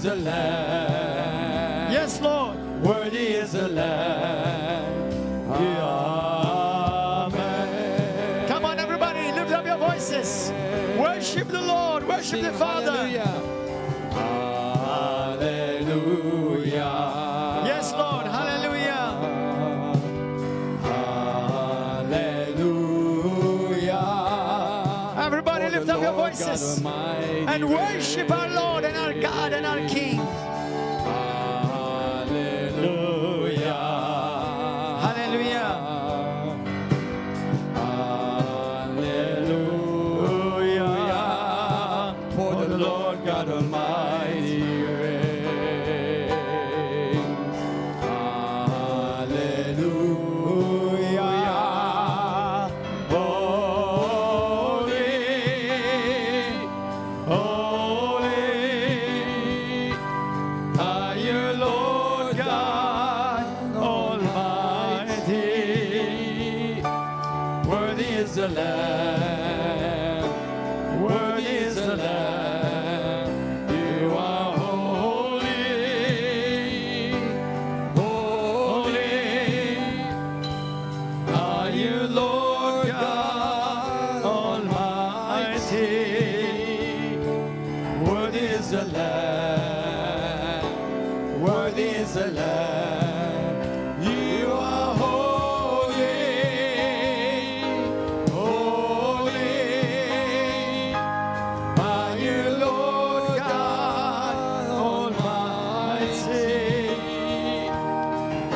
the Lamb. Yes, Lord. Worthy is the Lamb. Amen. Come on, everybody, lift up your voices. Worship the Lord. Worship the Father. Hallelujah. Hallelujah. Yes, Lord. Hallelujah. Hallelujah. Everybody, lift up your voices and worship our Lord and our God and our King. Hallelujah. Hallelujah. Hallelujah. For the Lord God Almighty reigns. Hallelujah. Holy, holy are you, Lord God Almighty. Worthy is the Lamb. Worthy is the Lamb. You are holy, holy are you, Lord God Almighty. Worthy is the Lamb. Worthy is the Lamb. You are holy, holy are you, Lord God Almighty.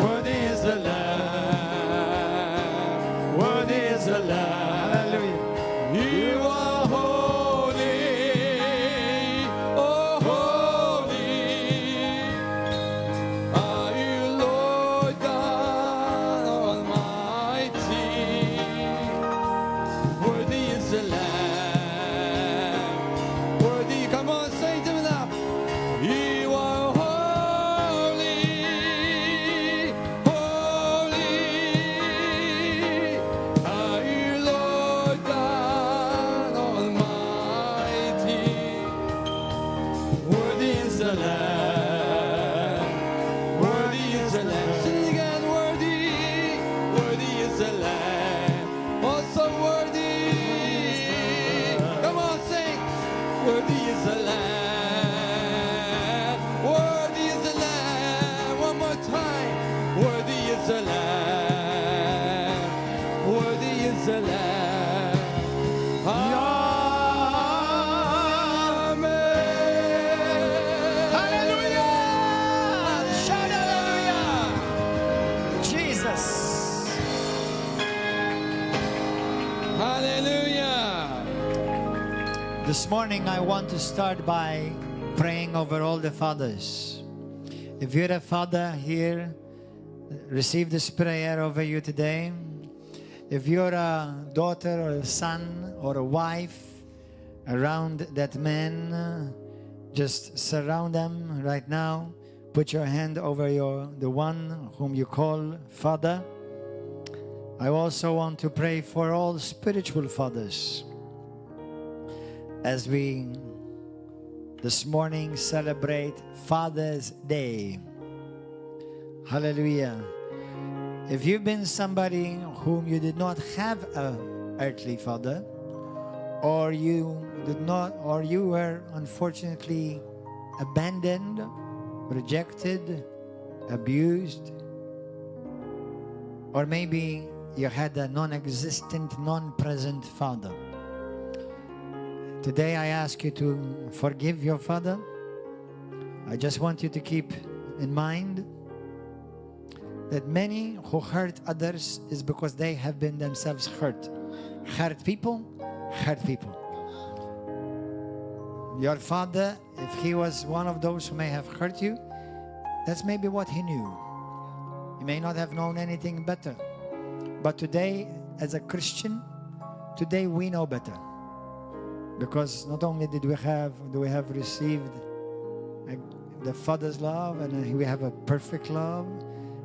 Worthy is the Lamb. Worthy is the Lamb. Hallelujah. You are holy, oh holy are you, Lord God Almighty. Worthy is the Lamb. Worthy, come on, say to me now. You are holy, holy are you, Lord God Almighty. Worthy is the Lamb. Worthy is the Lamb. Sing it again. Worthy. Worthy is the Lamb. Oh, so worthy. Come on, sing. Worthy is the Lamb. Worthy is the Lamb. One more time. Worthy is the Lamb. Worthy is the Lamb. Amen. Hallelujah. Shout hallelujah. Jesus. Hallelujah. This morning, I want to start by praying over all the fathers. If you're a father here, receive this prayer over you today. If you're a daughter or a son or a wife around that man, just surround them right now. Put your hand over the one whom you call father. I also want to pray for all spiritual fathers as we this morning celebrate Father's Day. Hallelujah. If you've been somebody whom you did not have an earthly father, or you were unfortunately abandoned, rejected, abused, or maybe you had a non-existent, non-present father. Today I ask you to forgive your father. I just want you to keep in mind that many who hurt others is because they have been themselves hurt. Hurt people, hurt people. Your father, if he was one of those who may have hurt you, that's maybe what he knew. He may not have known anything better. But today, as a Christian, today we know better. Because not only do we have received the Father's love, and we have a perfect love,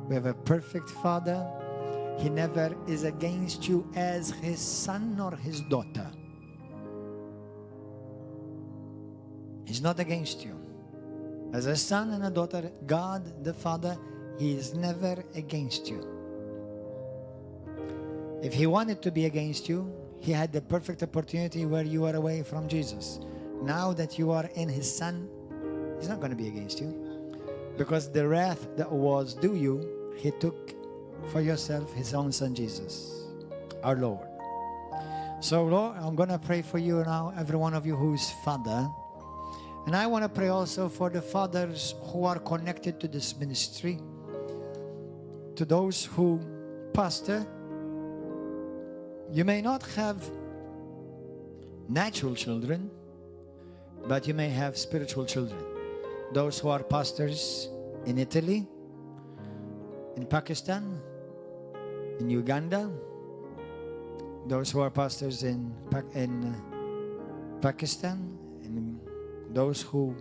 we have a perfect Father. He never is against you as his son or his daughter. He's not against you. As a son and a daughter, God the Father, He is never against you. If He wanted to be against you, He had the perfect opportunity where you are away from Jesus. Now that you are in His Son, He's not going to be against you. Because the wrath that was due you, He took for yourself His own Son Jesus, our Lord. So Lord, I'm going to pray for you now, every one of you who is father. And I want to pray also for the fathers who are connected to this ministry, to those who pastor. You may not have natural children, but you may have spiritual children. Those who are pastors in Italy, in Pakistan, in Uganda, those who are pastors in Pakistan, and those who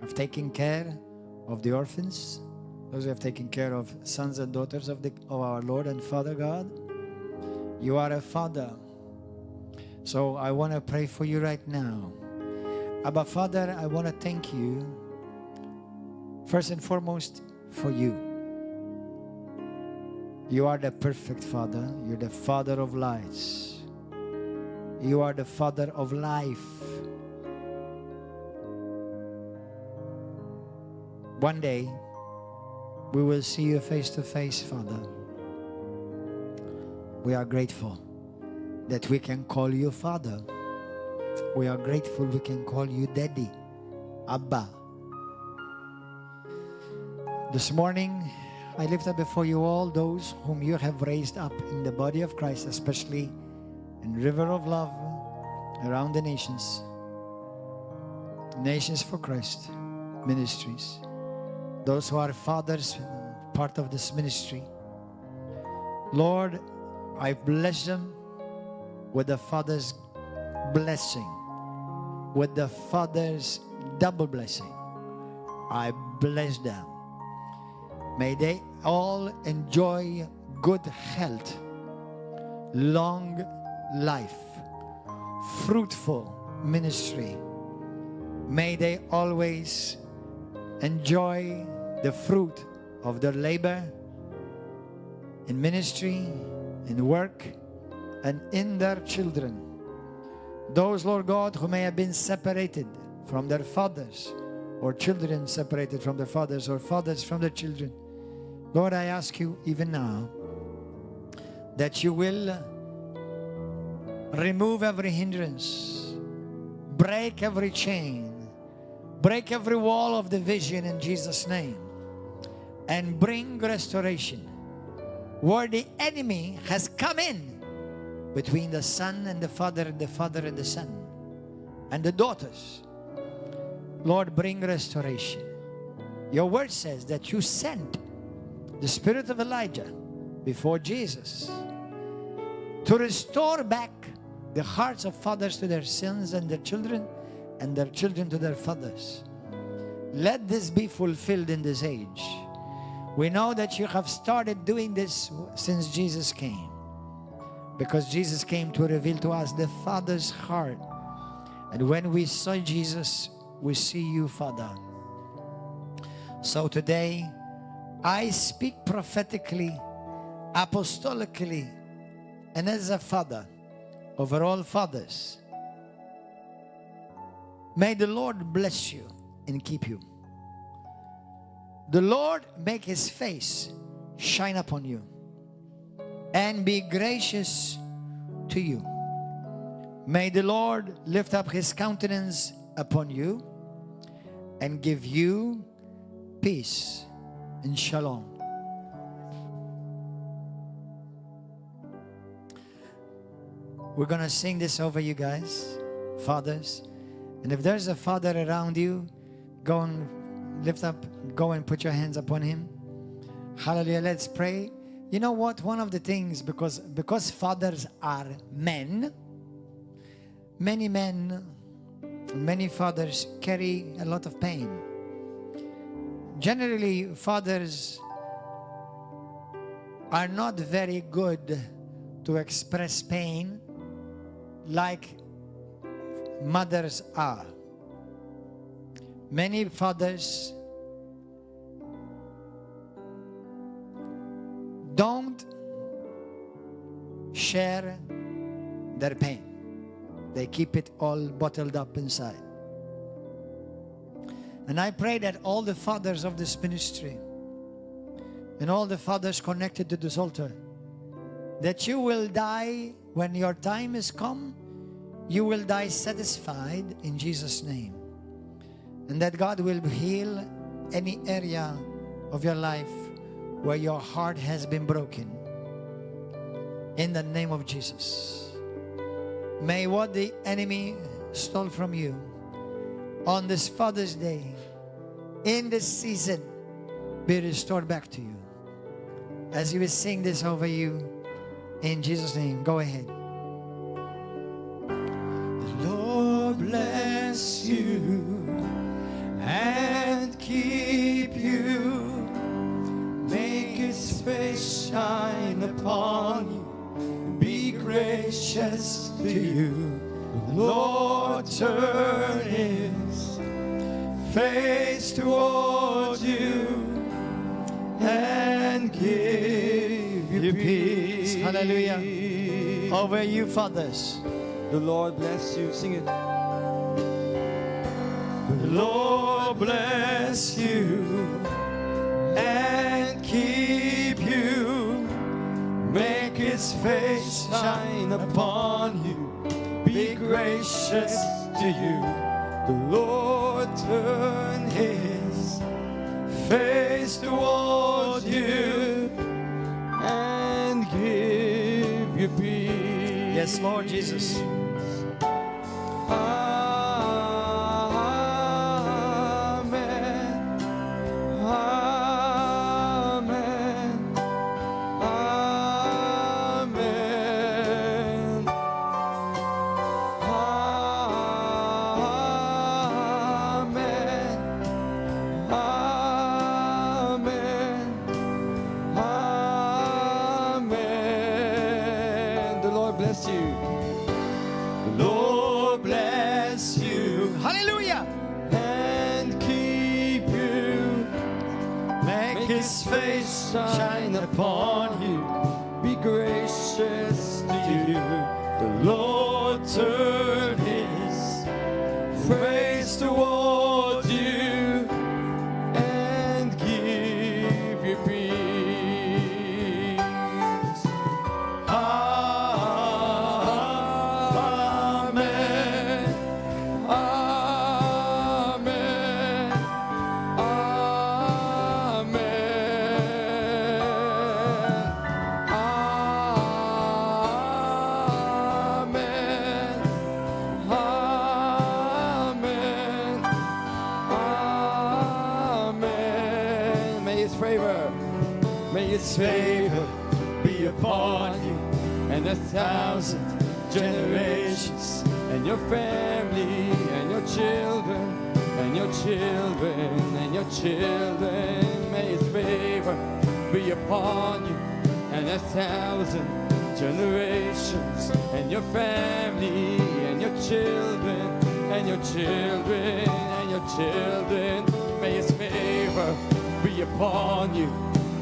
have taken care of the orphans, those who have taken care of sons and daughters of our Lord and Father God. You are a father. So I want to pray for you right now. Abba Father, I want to thank you first and foremost for you. You are the perfect Father. You're the Father of lights. You are the Father of life. One day, we will see you face to face, Father. We are grateful that we can call you Father. We are grateful we can call you Daddy, Abba. This morning, I lift up before you all those whom you have raised up in the body of Christ, especially in River of Love around the nations. Nations for Christ ministries. Those who are fathers, part of this ministry. Lord, I bless them with the Father's blessing, with the Father's double blessing. I bless them. May they all enjoy good health, long life, fruitful ministry. May they always enjoy the fruit of their labor in ministry, in work, and in their children. Those, Lord God, who may have been separated from their fathers, or children separated from their fathers, or fathers from their children. Lord, I ask you even now that you will remove every hindrance, break every chain, break every wall of division in Jesus' name, and bring restoration where the enemy has come in between the son and the father, and the father and the son, and the daughters. Lord, bring restoration. Your word says that you sent the spirit of Elijah before Jesus to restore back the hearts of fathers to their sons and their children to their fathers. Let this be fulfilled in this age. We know that you have started doing this since Jesus came, because Jesus came to reveal to us the Father's heart. And when we saw Jesus, we see you, Father. So today, I speak prophetically, apostolically, and as a father over all fathers. May the Lord bless you and keep you. The Lord make His face shine upon you and be gracious to you. May the Lord lift up His countenance upon you and give you peace and shalom. We're going to sing this over you guys, fathers. And if there's a father around you, go and lift up, go and put your hands upon him. Hallelujah. Let's pray. You know what? One of the things, because fathers are men, many men, many fathers carry a lot of pain. Generally, fathers are not very good to express pain like mothers are. Many fathers share their pain. They keep it all bottled up inside. And I pray that all the fathers of this ministry and all the fathers connected to this altar, that you will die when your time is come, you will die satisfied in Jesus' name. And that God will heal any area of your life where your heart has been broken. In the name of Jesus. May what the enemy stole from you on this Father's Day, in this season, be restored back to you. As you will sing this over you, in Jesus' name, go ahead. The Lord bless you and keep you. Make His face shine upon you. Be gracious to you. The Lord turn His face towards you and give you peace. Hallelujah. Over you, fathers. The Lord bless you. Sing it. The Lord bless you and keep you. Make His face shine upon you. Be gracious to you. The Lord turn His face towards you and give you peace. Yes, Lord Jesus. Shine upon you, be gracious to you. The Lord turn His face towards you and give you peace. His favor be upon you and 1,000 generations, and your family and your children and your children and your children. May His favor be upon you and 1,000 generations, and your family and your children and your children and your children. May His favor be upon you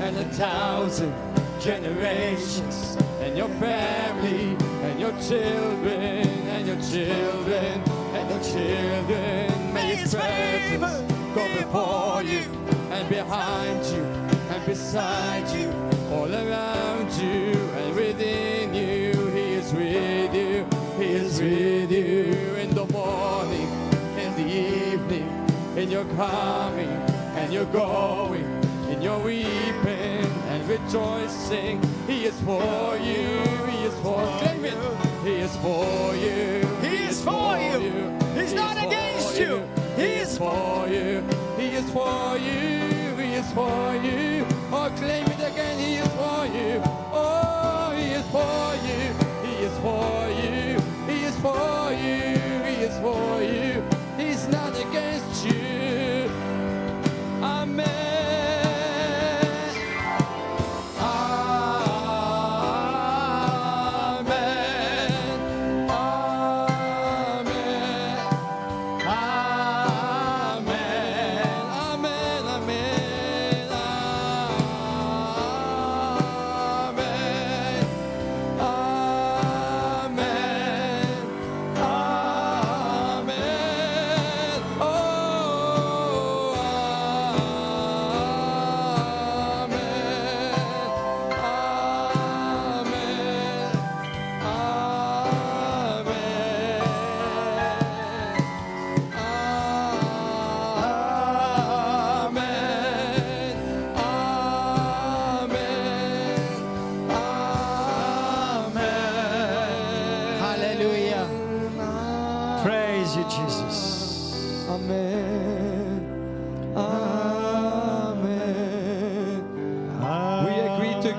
and 1,000 generations, and your family, and your children, and your children, and your children. May His presence go before you, and behind you, and beside you, all around you, and within you. He is with you, He is with you in the morning, in the evening, in your coming, and your going, in your weeping and rejoicing. He is for you. He is for you. Claim it. He is for you. He is for you. He's not against you. He is for you. He is for you. He is for you. Oh, claim it again. He is for you. Oh, He is for you. He is for you. He is for you. He is for you. He's not against you. Amen.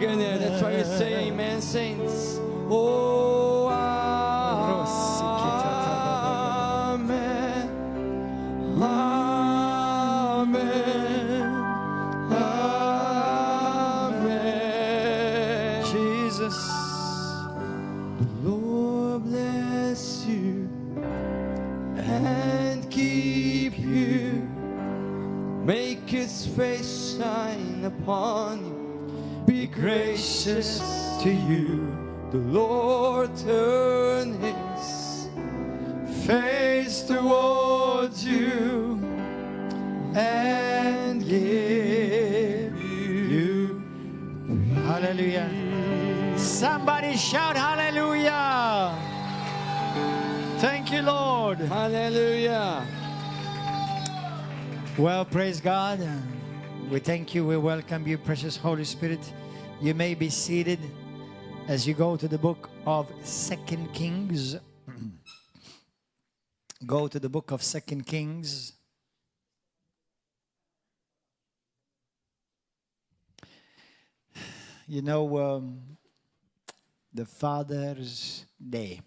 can hear. That's why you say amen, saints. Oh, amen. Amen. Amen. Jesus. The Lord bless you and keep you. Make His face shine upon you. Be gracious to you. The Lord turn His face towards you and give you. Hallelujah. Somebody shout hallelujah. Thank you, Lord. Hallelujah. Well, praise God. We thank you. We welcome you, precious Holy Spirit. You may be seated as you go to the book of 2 Kings. Go to the book of 2 Kings. You know, the Father's Day.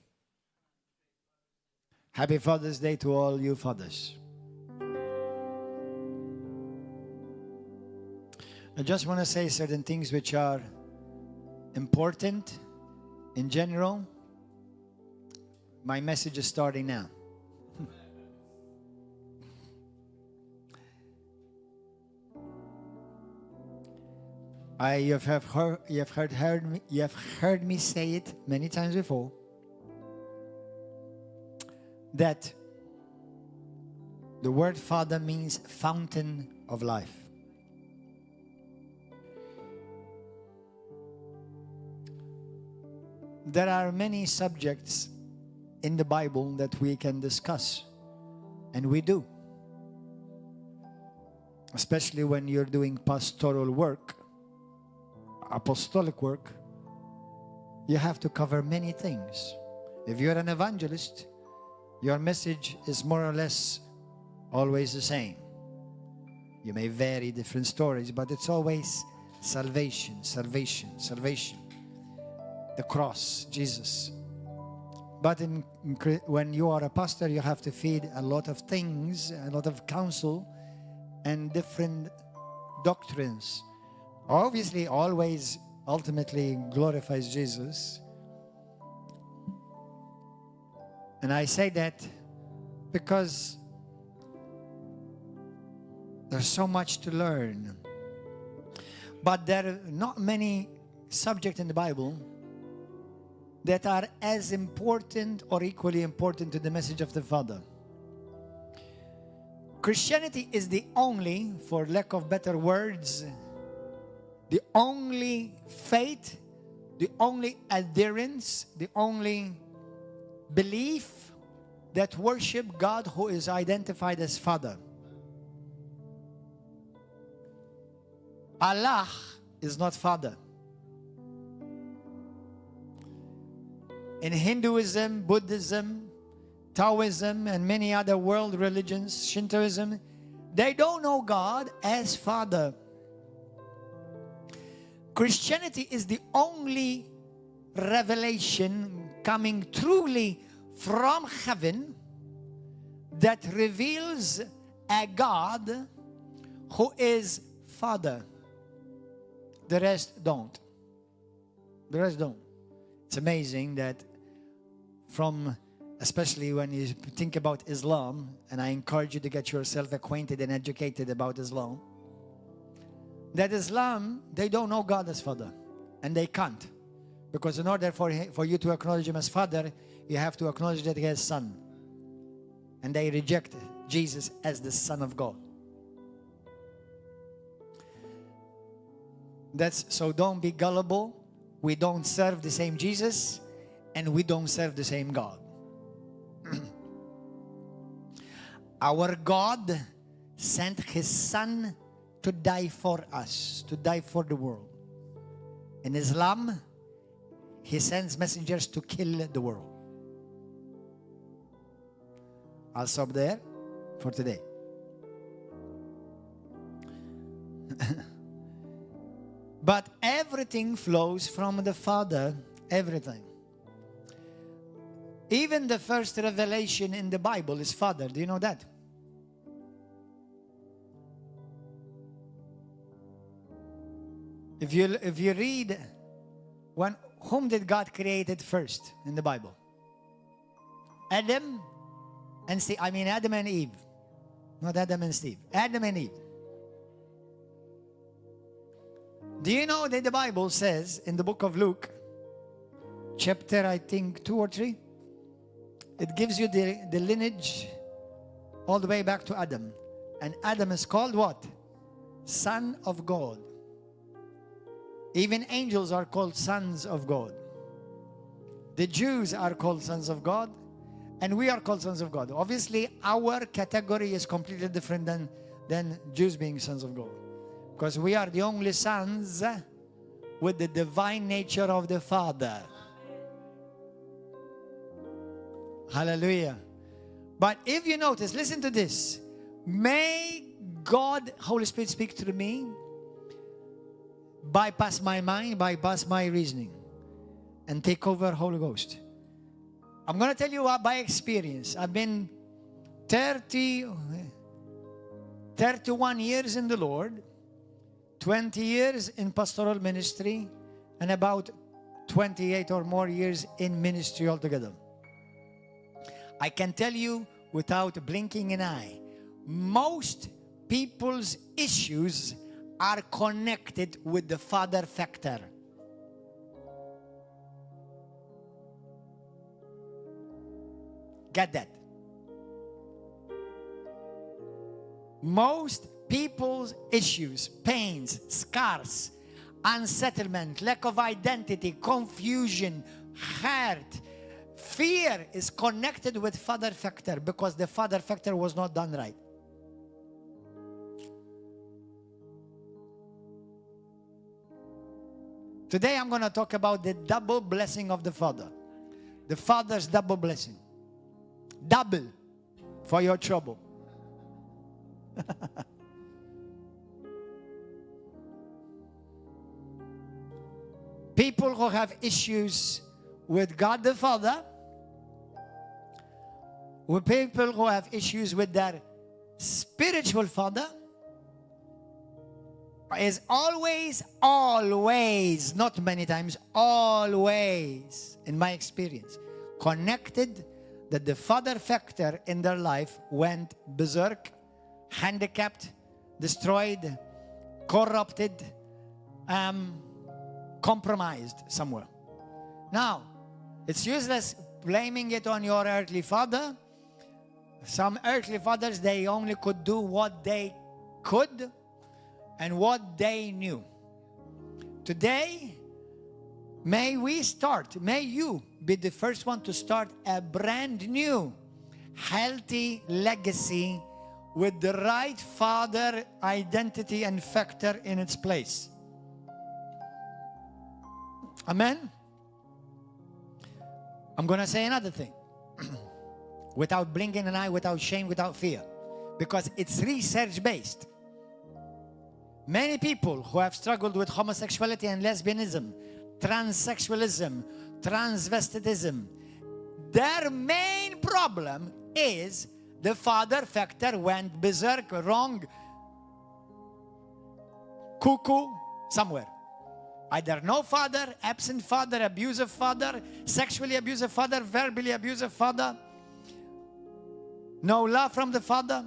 Happy Father's Day to all you fathers. I just want to say certain things which are important in general. My message is starting now. You have heard me say it many times before, that the word Father means fountain of life. There are many subjects in the Bible that we can discuss, and we do. Especially when you're doing pastoral work, apostolic work, you have to cover many things. If you're an evangelist, your message is more or less always the same. You may vary different stories, but it's always salvation, salvation, salvation. The cross, Jesus. But when you are a pastor, you have to feed a lot of things, a lot of counsel, and different doctrines. Obviously, always ultimately glorifies Jesus. And I say that because there's so much to learn. But there are not many subjects in the Bible that are as important or equally important to the message of the Father. Christianity is the only, for lack of better words, the only faith, the only adherence, the only belief that worship God who is identified as Father. Allah is not Father. In Hinduism, Buddhism, Taoism, and many other world religions, Shintoism, they don't know God as Father. Christianity is the only revelation coming truly from heaven that reveals a God who is Father. The rest don't. The rest don't. It's amazing that especially when you think about Islam, and I encourage you to get yourself acquainted and educated about Islam, that Islam, they don't know God as Father. And they can't. Because in order for you to acknowledge Him as Father, you have to acknowledge that He is Son. And they reject Jesus as the Son of God. So don't be gullible. We don't serve the same Jesus, and we don't serve the same God. Our God sent His Son to die for us, to die for the world. In Islam, He sends messengers to kill the world. I'll stop there for today. But everything flows from the Father, everything. Even the first revelation in the Bible is Father. Do you know that? If you read, whom did God created first in the Bible? Adam and Steve. I mean Adam and Eve. Not Adam and Steve. Adam and Eve. Do you know that the Bible says in the book of Luke, chapter I think 2 or 3, it gives you the lineage all the way back to Adam. And Adam is called what? Son of God. Even angels are called sons of God. The Jews are called sons of God. And we are called sons of God. Obviously, our category is completely different than Jews being sons of God. Because we are the only sons with the divine nature of the Father. Hallelujah. But if you notice, listen to this. May God, Holy Spirit, speak through me, bypass my mind, bypass my reasoning, and take over Holy Ghost. I'm going to tell you what, by experience. I've been 31 years in the Lord, 20 years in pastoral ministry, and about 28 or more years in ministry altogether. I can tell you without blinking an eye, most people's issues are connected with the Father factor. Get that? Most people's issues, pains, scars, unsettlement, lack of identity, confusion, hurt, fear is connected with Father factor because the Father factor was not done right. Today I'm going to talk about the double blessing of the Father. The Father's double blessing. Double for your trouble. People who have issues with God the Father, with people who have issues with their spiritual father, is always, not many times, always, in my experience, connected that the Father factor in their life went berserk, handicapped, destroyed, corrupted, compromised somewhere. Now, it's useless blaming it on your earthly father. Some earthly fathers, they only could do what they could and what they knew. Today, may you be the first one to start a brand new, healthy legacy with the right father identity and factor in its place. Amen? I'm going to say another thing. Without blinking an eye, without shame, without fear. Because it's research-based. Many people who have struggled with homosexuality and lesbianism, transsexualism, transvestitism, their main problem is the father factor went berserk, wrong, cuckoo, somewhere. Either no father, absent father, abusive father, sexually abusive father, verbally abusive father, no love from the father.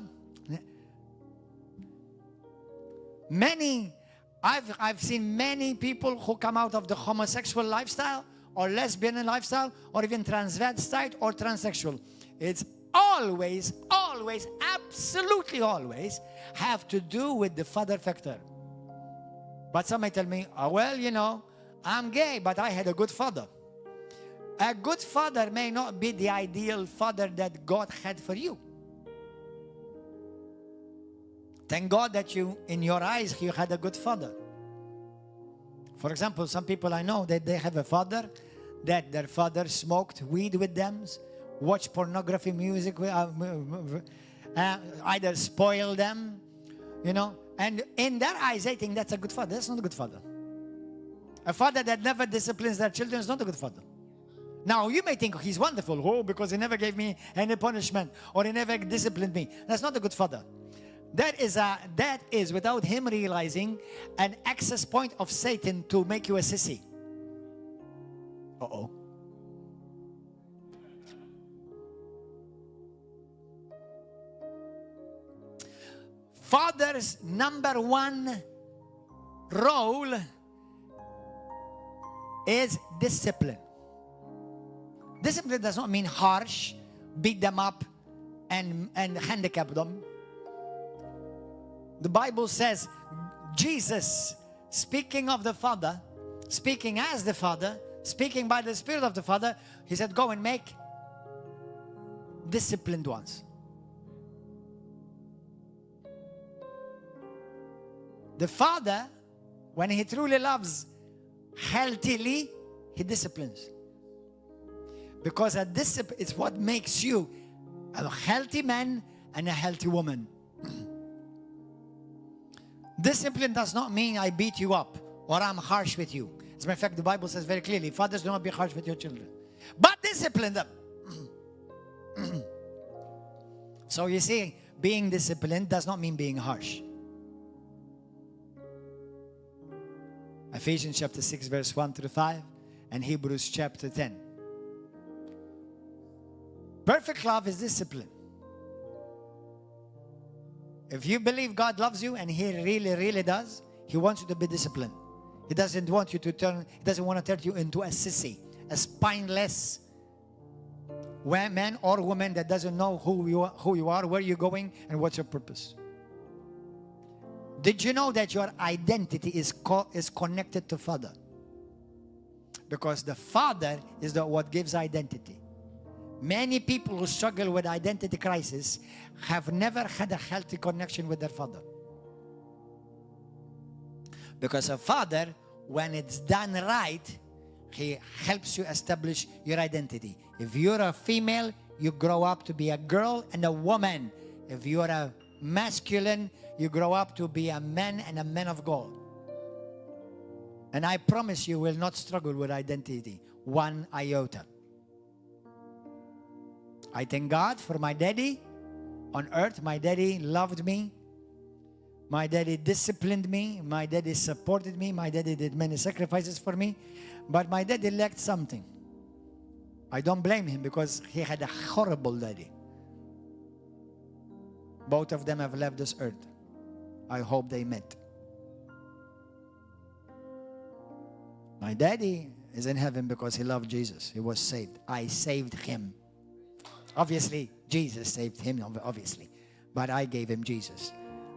I've seen many people who come out of the homosexual lifestyle or lesbian lifestyle or even transvestite or transsexual. It's always, absolutely always have to do with the father factor. But some may tell me, oh, well, you know, I'm gay, but I had a good father. A good father may not be the ideal father that God had for you. Thank God that in your eyes, you had a good father. For example, some people I know that they have a father, that their father smoked weed with them, watched pornography music, either spoiled them, you know. And in their eyes, they think that's a good father. That's not a good father. A father that never disciplines their children is not a good father. Now, you may think he's wonderful, oh, because he never gave me any punishment or he never disciplined me. That's not a good father. That is, without him realizing, an access point of Satan to make you a sissy. Uh-oh. Father's number one role is discipline. Discipline does not mean harsh, beat them up, and handicap them. The Bible says, Jesus, speaking of the Father, speaking as the Father, speaking by the Spirit of the Father, he said, go and make disciplined ones. The Father, when he truly loves healthily, he disciplines. Because a discipline is what makes you a healthy man and a healthy woman. Discipline does not mean I beat you up or I'm harsh with you. As a matter of fact, the Bible says very clearly, fathers, do not be harsh with your children, but discipline them. So you see, being disciplined does not mean being harsh. Ephesians chapter 6 verse 1 through 5 and Hebrews chapter 10. Perfect love is discipline. If you believe God loves you, and He really, really does, He wants you to be disciplined. He doesn't want you to He doesn't want to turn you into a sissy, a spineless man or woman that doesn't know who you are, where you're going, and what's your purpose. Did you know that your identity is connected to Father? Because the Father is what gives identity. Many people who struggle with identity crisis have never had a healthy connection with their father. Because a father, when it's done right, he helps you establish your identity. If you're a female, you grow up to be a girl and a woman. If you're a masculine, you grow up to be a man and a man of God. And I promise you will not struggle with identity one iota. I thank God for my daddy on earth. My daddy loved me. My daddy disciplined me. My daddy supported me. My daddy did many sacrifices for me. But my daddy lacked something. I don't blame him because he had a horrible daddy. Both of them have left this earth. I hope they met. My daddy is in heaven because he loved Jesus. He was saved. I saved him. Obviously, Jesus saved him, obviously. But I gave him Jesus.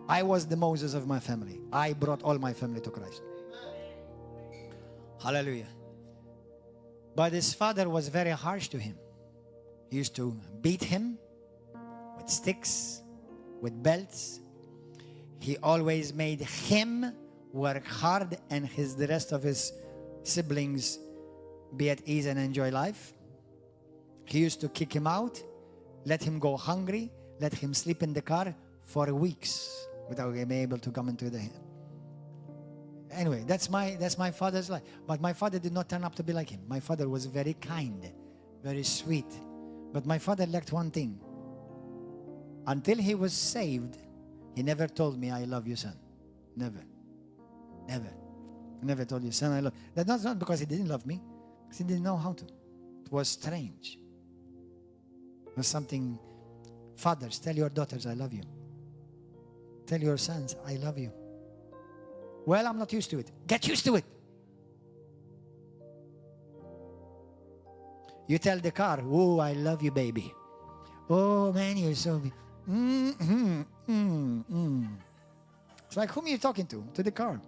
I was the Moses of my family. I brought all my family to Christ. Hallelujah. But his father was very harsh to him. He used to beat him with sticks, with belts. He always made him work hard and the rest of his siblings be at ease and enjoy life. He used to kick him out, let him go hungry, let him sleep in the car for weeks without being able to come into the... Anyway, that's my father's life. But my father did not turn up to be like him. My father was very kind, very sweet. But my father lacked one thing. Until he was saved, he never told me, I love you, son. Never. Never. He never told you, son, I love you. That's not because he didn't love me. Because he didn't know how to. It was strange. It was something. Fathers, tell your daughters, I love you. Tell your sons, I love you. Well, I'm not used to it. Get used to it. You tell the car, oh, I love you, baby. Oh, man, you're so... It's like, whom are you talking to? To the car.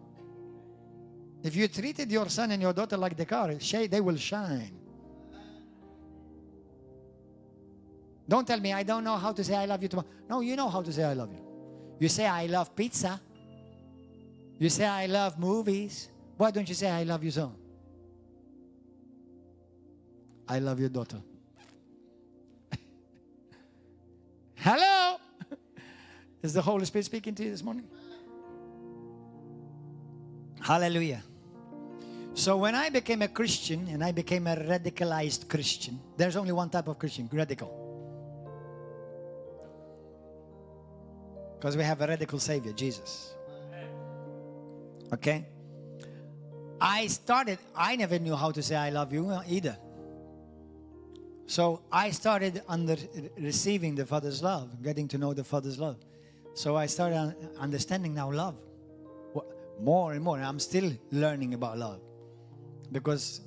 If you treated your son and your daughter like the car, they will shine. Don't tell me, I don't know how to say I love you tomorrow. No, you know how to say I love you. You say, I love pizza. You say, I love movies. Why don't you say, I love you so? I love your daughter. Hello? Is the Holy Spirit speaking to you this morning? Hallelujah. So when I became a Christian, and I became a radicalized Christian, there's only one type of Christian, radical. Because we have a radical Savior, Jesus. Okay? I never knew how to say I love you either. So I started receiving the Father's love, getting to know the Father's love. So I started understanding now love. More and more. I'm still learning about love. Because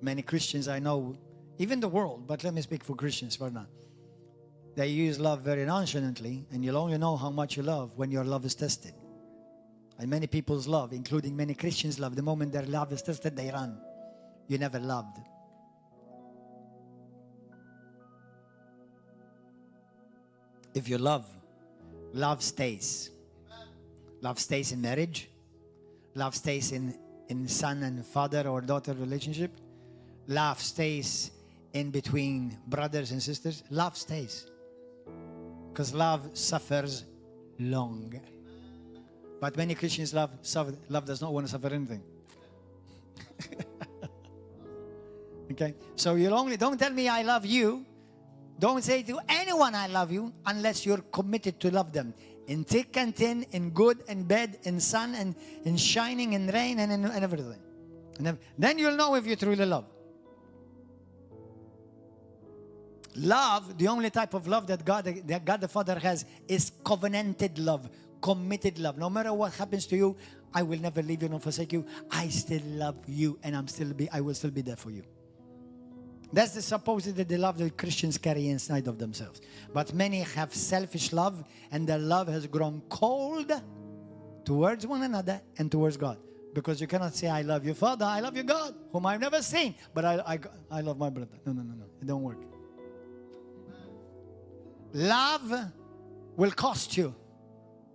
many Christians I know, even the world, but let me speak for Christians for now. They use love very nonchalantly, and you'll only know how much you love when your love is tested. And many people's love, including many Christians' love, the moment their love is tested, they run. You never loved. If you love, love stays. Love stays in marriage. Love stays in son and father or daughter relationship. Love stays in between brothers and sisters. Love stays. Because love suffers long. But many Christians love does not want to suffer anything. Okay? So don't tell me I love you. Don't say to anyone I love you unless you're committed to love them. In thick and thin, in good and bad, in sun and in shining, in rain and in everything. And then you'll know if you truly love. Love, the only type of love that God the Father has is covenanted love, committed love. No matter what happens to you, I will never leave you nor forsake you. I still love you, and I will still be there for you. That's the supposedly love that Christians carry inside of themselves. But many have selfish love, and their love has grown cold towards one another and towards God. Because you cannot say, I love you, Father, I love you, God, whom I've never seen, but I love my brother. No. It don't work. Love will cost you.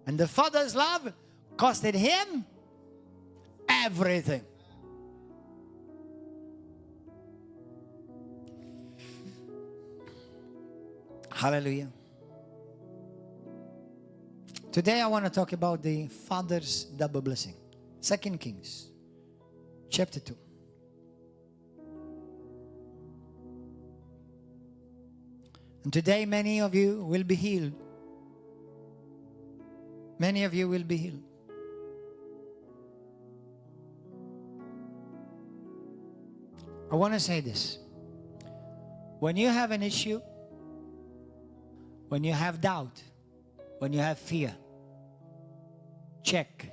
And the Father's love costed him everything. Hallelujah. Today I want to talk about the Father's double blessing. 2 Kings, chapter 2. And today many of you will be healed. Many of you will be healed. I want to say this. When you have an issue, when you have doubt, when you have fear, check.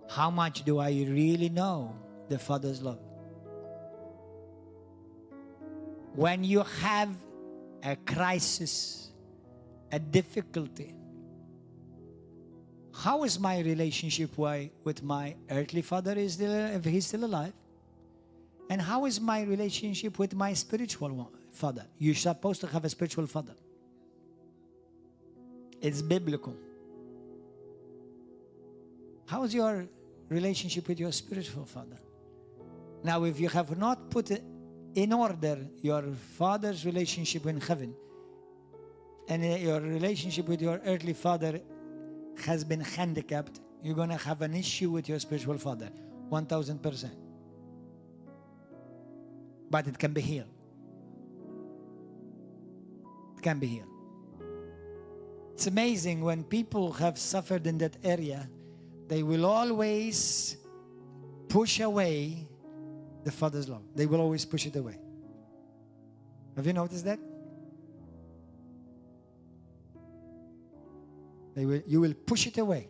How much do I really know the Father's love? When you have a crisis, a difficulty, how is my relationship with my earthly father if he's still alive? And how is my relationship with my spiritual father? You're supposed to have a spiritual father. It's biblical. How is your relationship with your spiritual father? Now, if you have not put in order your father's relationship in heaven, and your relationship with your earthly father has been handicapped, you're going to have an issue with your spiritual father, 1000%. But it can be healed. It can be healed. It's amazing when people have suffered in that area, they will always push away the Father's love. They will always push it away. Have you noticed that? You will push it away.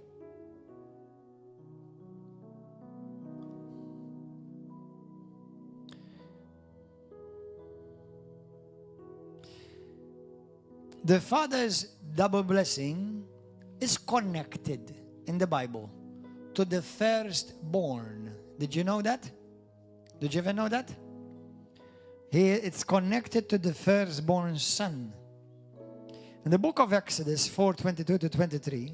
The Father's double blessing is connected in the Bible to the firstborn. Did you know that? Did you ever know that? It's connected to the firstborn son. In the book of Exodus 4:22-23,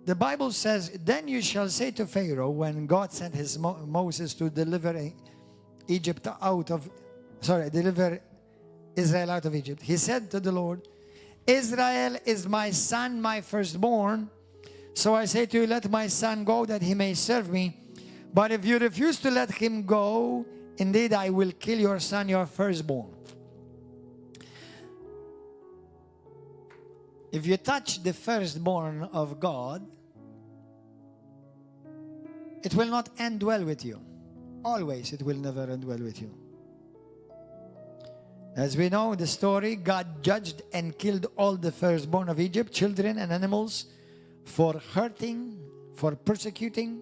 the Bible says, "Then you shall say to Pharaoh," when God sent his Moses to deliver deliver Israel out of Egypt. He said to the Lord, "Israel is my son, my firstborn. So I say to you, let my son go that he may serve me. But if you refuse to let him go, indeed I will kill your son, your firstborn. If you touch the firstborn of God, it will not end well with you. Always, it will never end well with you. As we know the story, God judged and killed all the firstborn of Egypt, children and animals, for hurting, for persecuting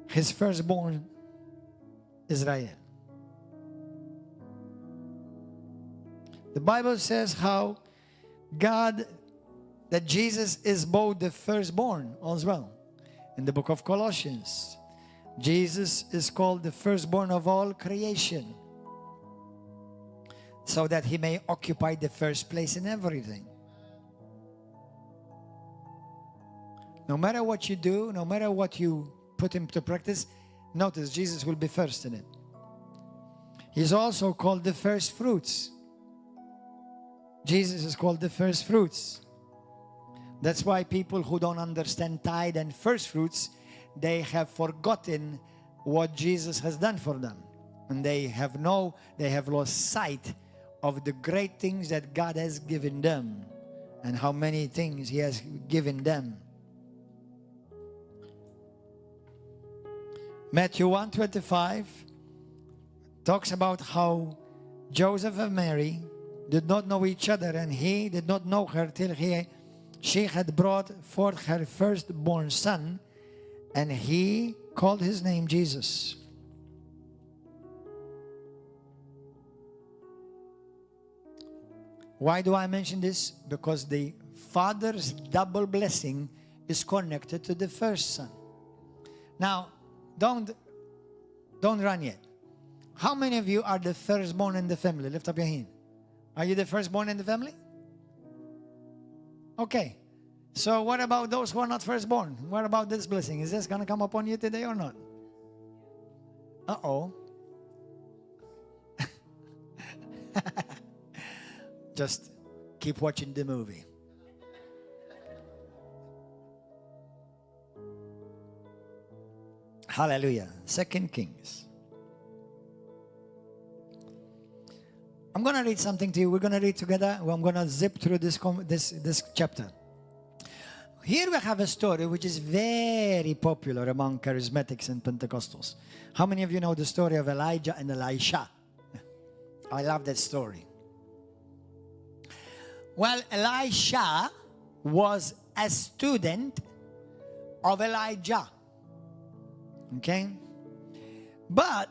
his firstborn, Israel. The Bible says how that Jesus is both the firstborn as well. In the book of Colossians, Jesus is called the firstborn of all creation, so that he may occupy the first place in everything. No matter what you do, no matter what you put into practice, notice Jesus will be first in it. He's also called the first fruits. Jesus is called the first fruits. That's why people who don't understand tithe and first fruits, they have forgotten what Jesus has done for them. And they have lost sight of the great things that God has given them and how many things he has given them. Matthew 1:25 talks about how Joseph and Mary did not know each other, and he did not know her till she had brought forth her firstborn son, and he called his name Jesus. Why do I mention this? Because the father's double blessing is connected to the first son. Now, don't run yet. How many of you are the firstborn in the family? Lift up your hand. Are you the firstborn in the family? Okay. So what about those who are not firstborn? What about this blessing? Is this going to come upon you today or not? Uh-oh. Just keep watching the movie. Hallelujah. 2 Kings. I'm going to read something to you. We're going to read together. I'm going to zip through this chapter. Here we have a story which is very popular among charismatics and Pentecostals. How many of you know the story of Elijah and Elisha? I love that story. Well, Elisha was a student of Elijah. Okay? But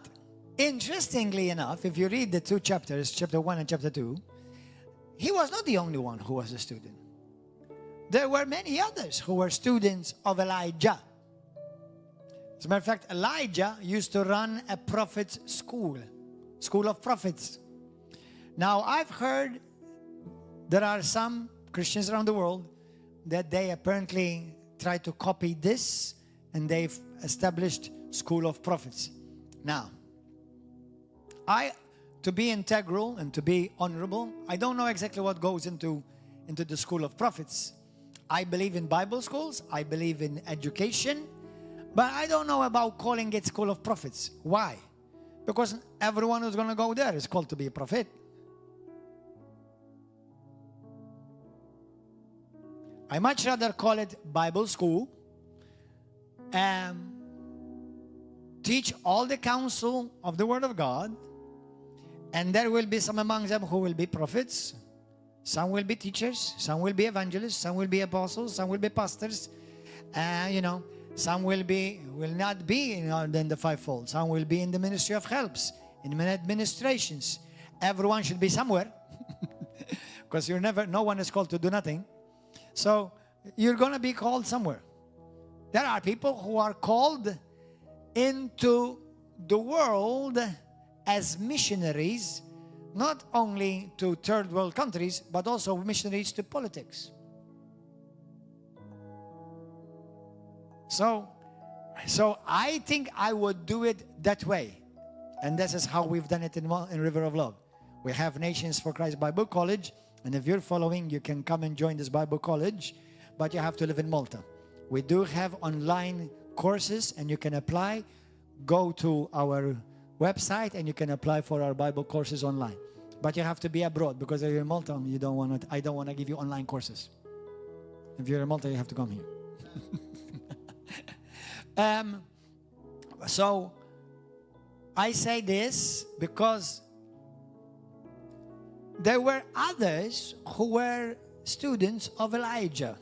interestingly enough, if you read the two chapters, chapter 1 and chapter 2, he was not the only one who was a student. There were many others who were students of Elijah. As a matter of fact, Elijah used to run a prophet's school of prophets. Now, I've heard there are some Christians around the world that they apparently try to copy this, and they've established school of prophets. Now, to be integral and to be honorable, I don't know exactly what goes into the school of prophets. I believe in Bible schools, I believe in education, but I don't know about calling it school of prophets. Why? Because everyone who's going to go there is called to be a prophet. I much rather call it Bible school, teach all the counsel of the Word of God, and there will be some among them who will be prophets, some will be teachers, some will be evangelists, some will be apostles, some will be pastors, some will not be in the fivefold, some will be in the ministry of helps, in administrations. Everyone should be somewhere, because no one is called to do nothing. So you're going to be called somewhere. There are people who are called into the world as missionaries, not only to third world countries, but also missionaries to politics. So I think I would do it that way. And this is how we've done it in River of Love. We have Nations for Christ Bible College. And if you're following, you can come and join this Bible college. But you have to live in Malta. We do have online courses and you can apply, go to our website and you can apply for our Bible courses online. But you have to be abroad, because if you're in Malta, I don't want to give you online courses. If you're in Malta, you have to come here. So I say this because there were others who were students of Elijah.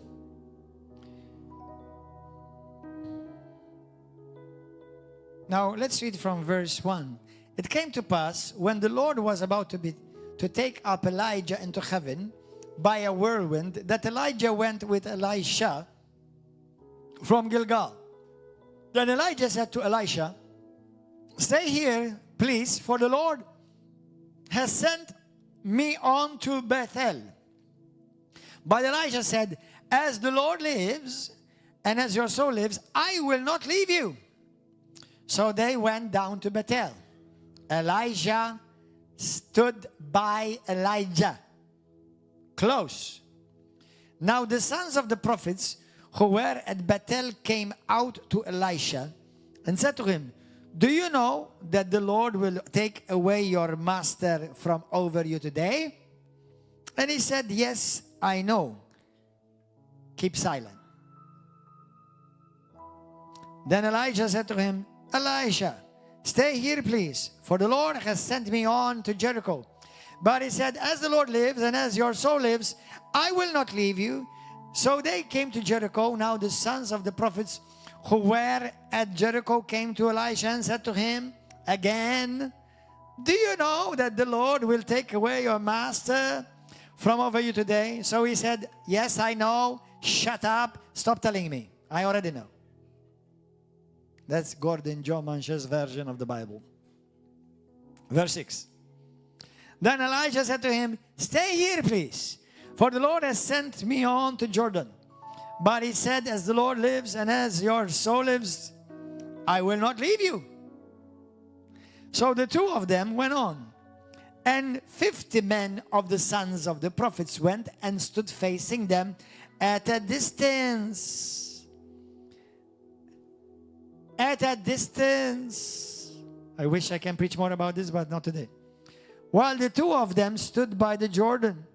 Now let's read from verse 1. It came to pass when the Lord was about to take up Elijah into heaven by a whirlwind, that Elijah went with Elisha from Gilgal. Then Elijah said to Elisha, "Stay here, please, for the Lord has sent me on to Bethel." But Elijah said, "As the Lord lives, and as your soul lives, I will not leave you." So they went down to Bethel. Elijah stood by Elijah, close. Now the sons of the prophets who were at Bethel came out to Elisha and said to him, "Do you know that the Lord will take away your master from over you today?" And he said, "Yes, I know. Keep silent." Then Elijah said to him, "Elisha, stay here, please, for the Lord has sent me on to Jericho." But he said, "As the Lord lives and as your soul lives, I will not leave you." So they came to Jericho. Now the sons of the prophets who were at Jericho came to Elisha and said to him again, "Do you know that the Lord will take away your master from over you today?" So he said, "Yes, I know. Shut up. Stop telling me. I already know." That's Gordon Joe Manchè's version of the Bible. Verse 6. Then Elijah said to him, "Stay here, please, for the Lord has sent me on to Jordan." But he said, "As the Lord lives and as your soul lives, I will not leave you." So the two of them went on. And 50 men of the sons of the prophets went and stood facing them at a distance. At a distance. I wish I can preach more about this, but not today. While the two of them stood by the Jordan.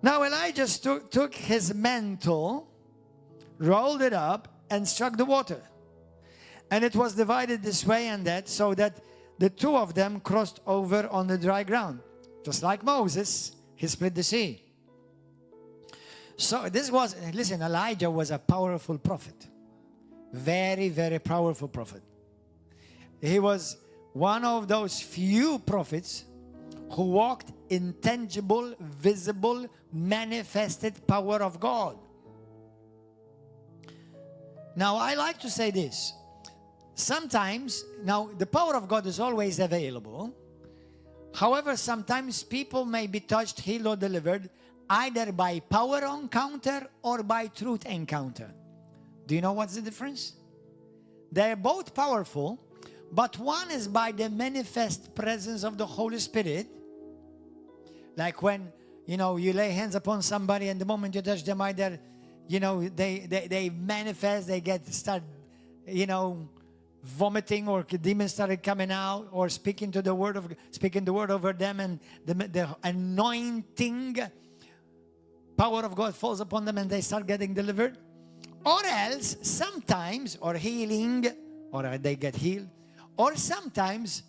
Now Elijah took his mantle, rolled it up, and struck the water. And it was divided this way and that, so that the two of them crossed over on the dry ground. Just like Moses, he split the sea. So listen, Elijah was a powerful prophet. Very, very powerful prophet. He was one of those few prophets who walked in tangible, visible, manifested power of God. Now, I like to say this. Sometimes, now the power of God is always available. However, sometimes people may be touched, healed, or delivered either by power encounter or by truth encounter. Do you know what's the difference? They're both powerful, but one is by the manifest presence of the Holy Spirit. Like when, you lay hands upon somebody and the moment you touch them, either, they manifest, start, vomiting, or demons started coming out, or speaking the word over them, and the anointing power of God falls upon them and they start getting delivered. Or else, sometimes, or healing, or they get healed. Or sometimes,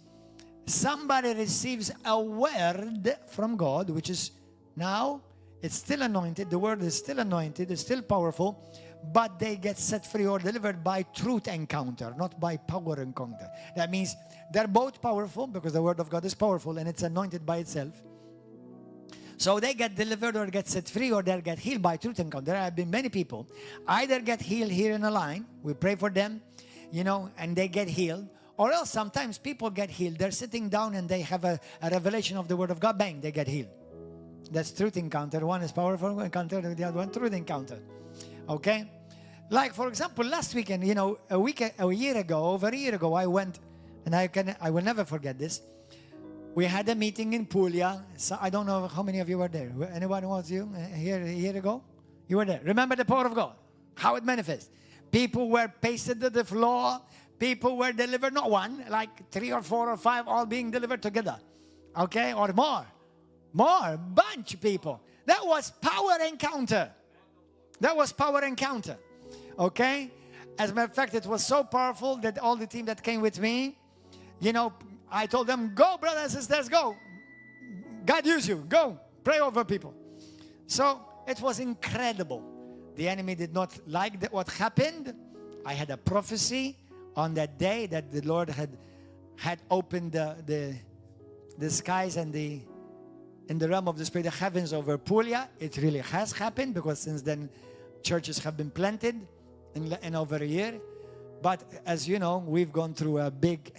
somebody receives a word from God, which is now, it's still anointed. The word is still anointed. It's still powerful. But they get set free or delivered by truth encounter, not by power encounter. That means they're both powerful because the word of God is powerful and it's anointed by itself. So they get delivered or get set free or they get healed by truth encounter. There have been many people either get healed here in a line. We pray for them, and they get healed. Or else sometimes people get healed. They're sitting down and they have a revelation of the word of God. Bang, they get healed. That's truth encounter. One is powerful encounter, the other one truth encounter. Okay? Like, for example, last weekend, over a year ago, I went, and I will never forget this. We had a meeting in Puglia. So I don't know how many of you were there. Anyone was you here a year ago? You were there. Remember the power of God, how it manifests. People were pasted to the floor. People were delivered, not one, like 3 or 4 or 5, all being delivered together. Okay, or more. Bunch of people. That was power encounter. That was power encounter. Okay? As a matter of fact, it was so powerful that all the team that came with me, you know, I told them, go, brothers and sisters, go. God use you. Go. Pray over people. So it was incredible. The enemy did not like what happened. I had a prophecy on that day that the Lord had opened the skies and in the realm of the Spirit, the heavens over Puglia. It really has happened, because since then churches have been planted in over a year. But as you know, we've gone through a big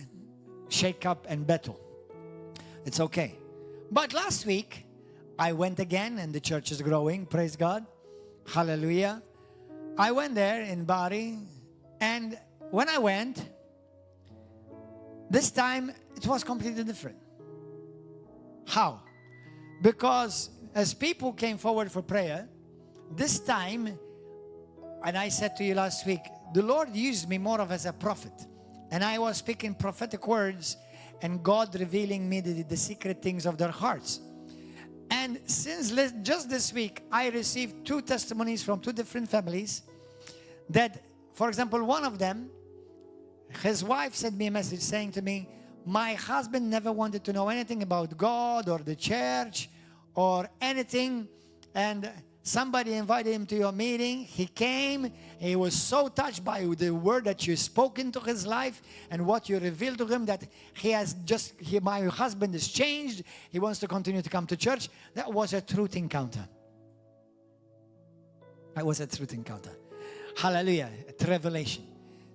shake-up and battle. It's okay. But last week, I went again, and the church is growing. Praise God. Hallelujah. I went there in Bari, and when I went, this time it was completely different. How? Because as people came forward for prayer, this time, and I said to you last week, the Lord used me more of as a prophet. And I was speaking prophetic words, and God revealing me the secret things of their hearts. And since just this week, I received 2 testimonies from 2 different families that, for example, one of them, his wife sent me a message saying to me, my husband never wanted to know anything about God or the church or anything, and somebody invited him to your meeting. He came. He was so touched by the word that you spoke into his life and what you revealed to him, that my husband is changed. He wants to continue to come to church. That was a truth encounter. That was a truth encounter. Hallelujah. A revelation.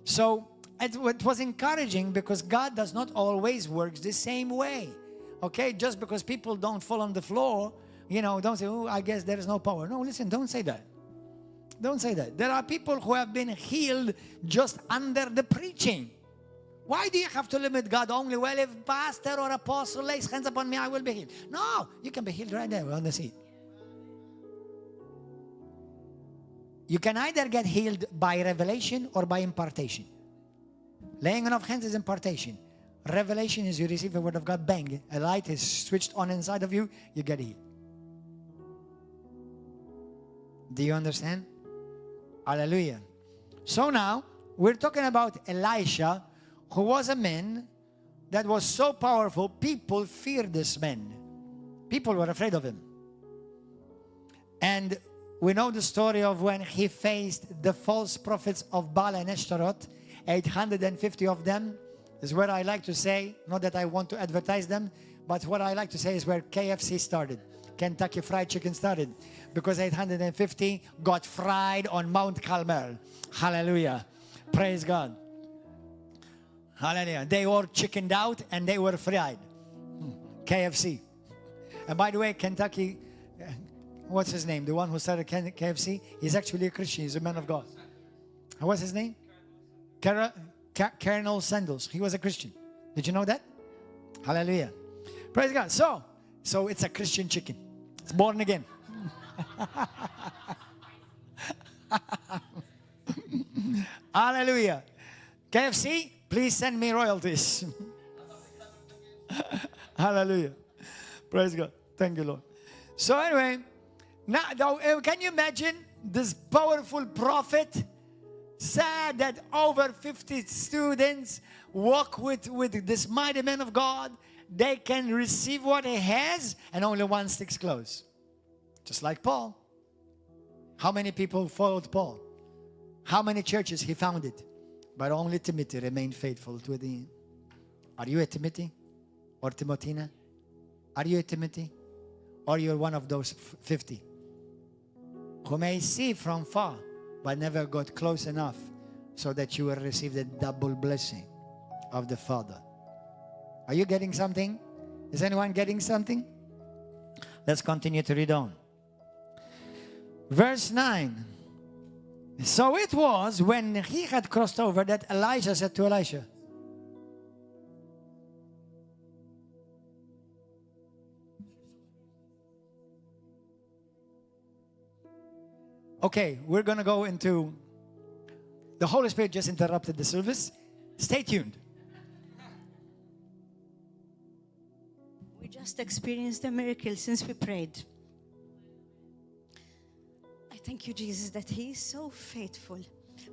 So it was encouraging, because God does not always work the same way. Okay? Just because people don't fall on the floor, you know, don't say, oh, I guess there is no power. No, listen, don't say that. Don't say that. There are people who have been healed just under the preaching. Why do you have to limit God only? Well, if pastor or apostle lays hands upon me, I will be healed. No, you can be healed right there on the seat. You can either get healed by revelation or by impartation. Laying on of hands is impartation. Revelation is you receive the word of God, bang, a light is switched on inside of you, you get healed. Do you understand? Hallelujah. So now, we're talking about Elisha, who was a man that was so powerful, people feared this man. People were afraid of him. And we know the story of when he faced the false prophets of Baal and Ashtaroth, 850 of them, is where I like to say, not that I want to advertise them, but what I like to say is where KFC started. Kentucky Fried Chicken started, because 850 got fried on Mount Carmel. Hallelujah. Praise God. Hallelujah. They were chickened out and they were fried. KFC. And by the way, Kentucky, what's his name? The one who started KFC, he's actually a Christian. He's a man of God. What's his name? Colonel Sandals. He was a Christian. Did you know that? Hallelujah. Praise God. So it's a Christian chicken. It's born again. Hallelujah. KFC, please send me royalties. Hallelujah. Praise God. Thank you, Lord. So anyway, now can you imagine this powerful prophet said that over 50 students walk with this mighty man of God. They can receive what he has, and only one sticks close. Just like Paul. How many people followed Paul? How many churches he founded? But only Timothy remained faithful to the end. Are you a Timothy or Timotina? Are you a Timothy? Or you're one of those 50 who may see from far but never got close enough so that you will receive the double blessing of the Father? Are you getting something? Is anyone getting something? Let's continue to read on. Verse 9. So it was when he had crossed over that Elijah said to Elisha, okay, we're going to go into The Holy Spirit just interrupted the service. Stay tuned. We just experienced a miracle since we prayed. I thank you, Jesus, that He is so faithful.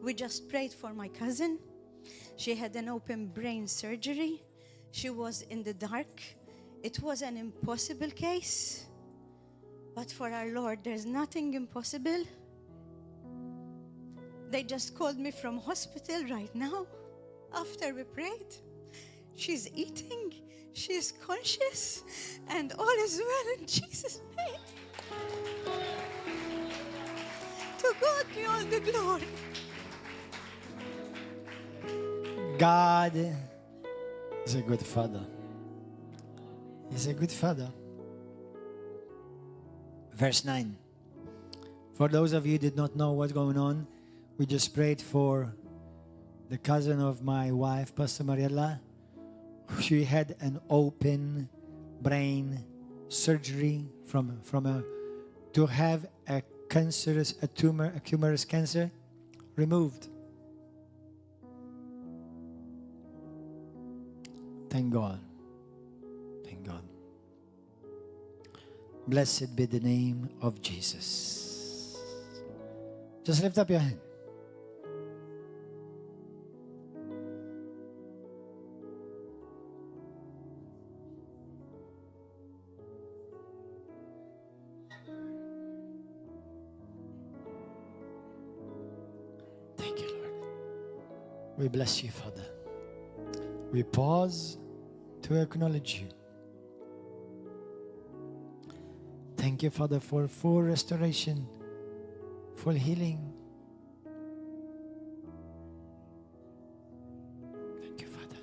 We just prayed for my cousin. She had an open brain surgery. She was in the dark. It was an impossible case. But for our Lord, there's nothing impossible. They just called me from hospital right now after we prayed. She's eating, she's conscious, and all is well in Jesus' name. To God be all the glory. God is a good Father. He's a good Father. Verse 9. For those of you who did not know what's going on, we just prayed for the cousin of my wife, Pastor Mariella. She had an open brain surgery to have a tumorous cancer removed. Thank God. Thank God. Blessed be the name of Jesus. Just lift up your hand. Thank you, Lord. We bless you, Father. We pause to acknowledge you. Thank you, Father, for full restoration, full healing. Thank you, Father.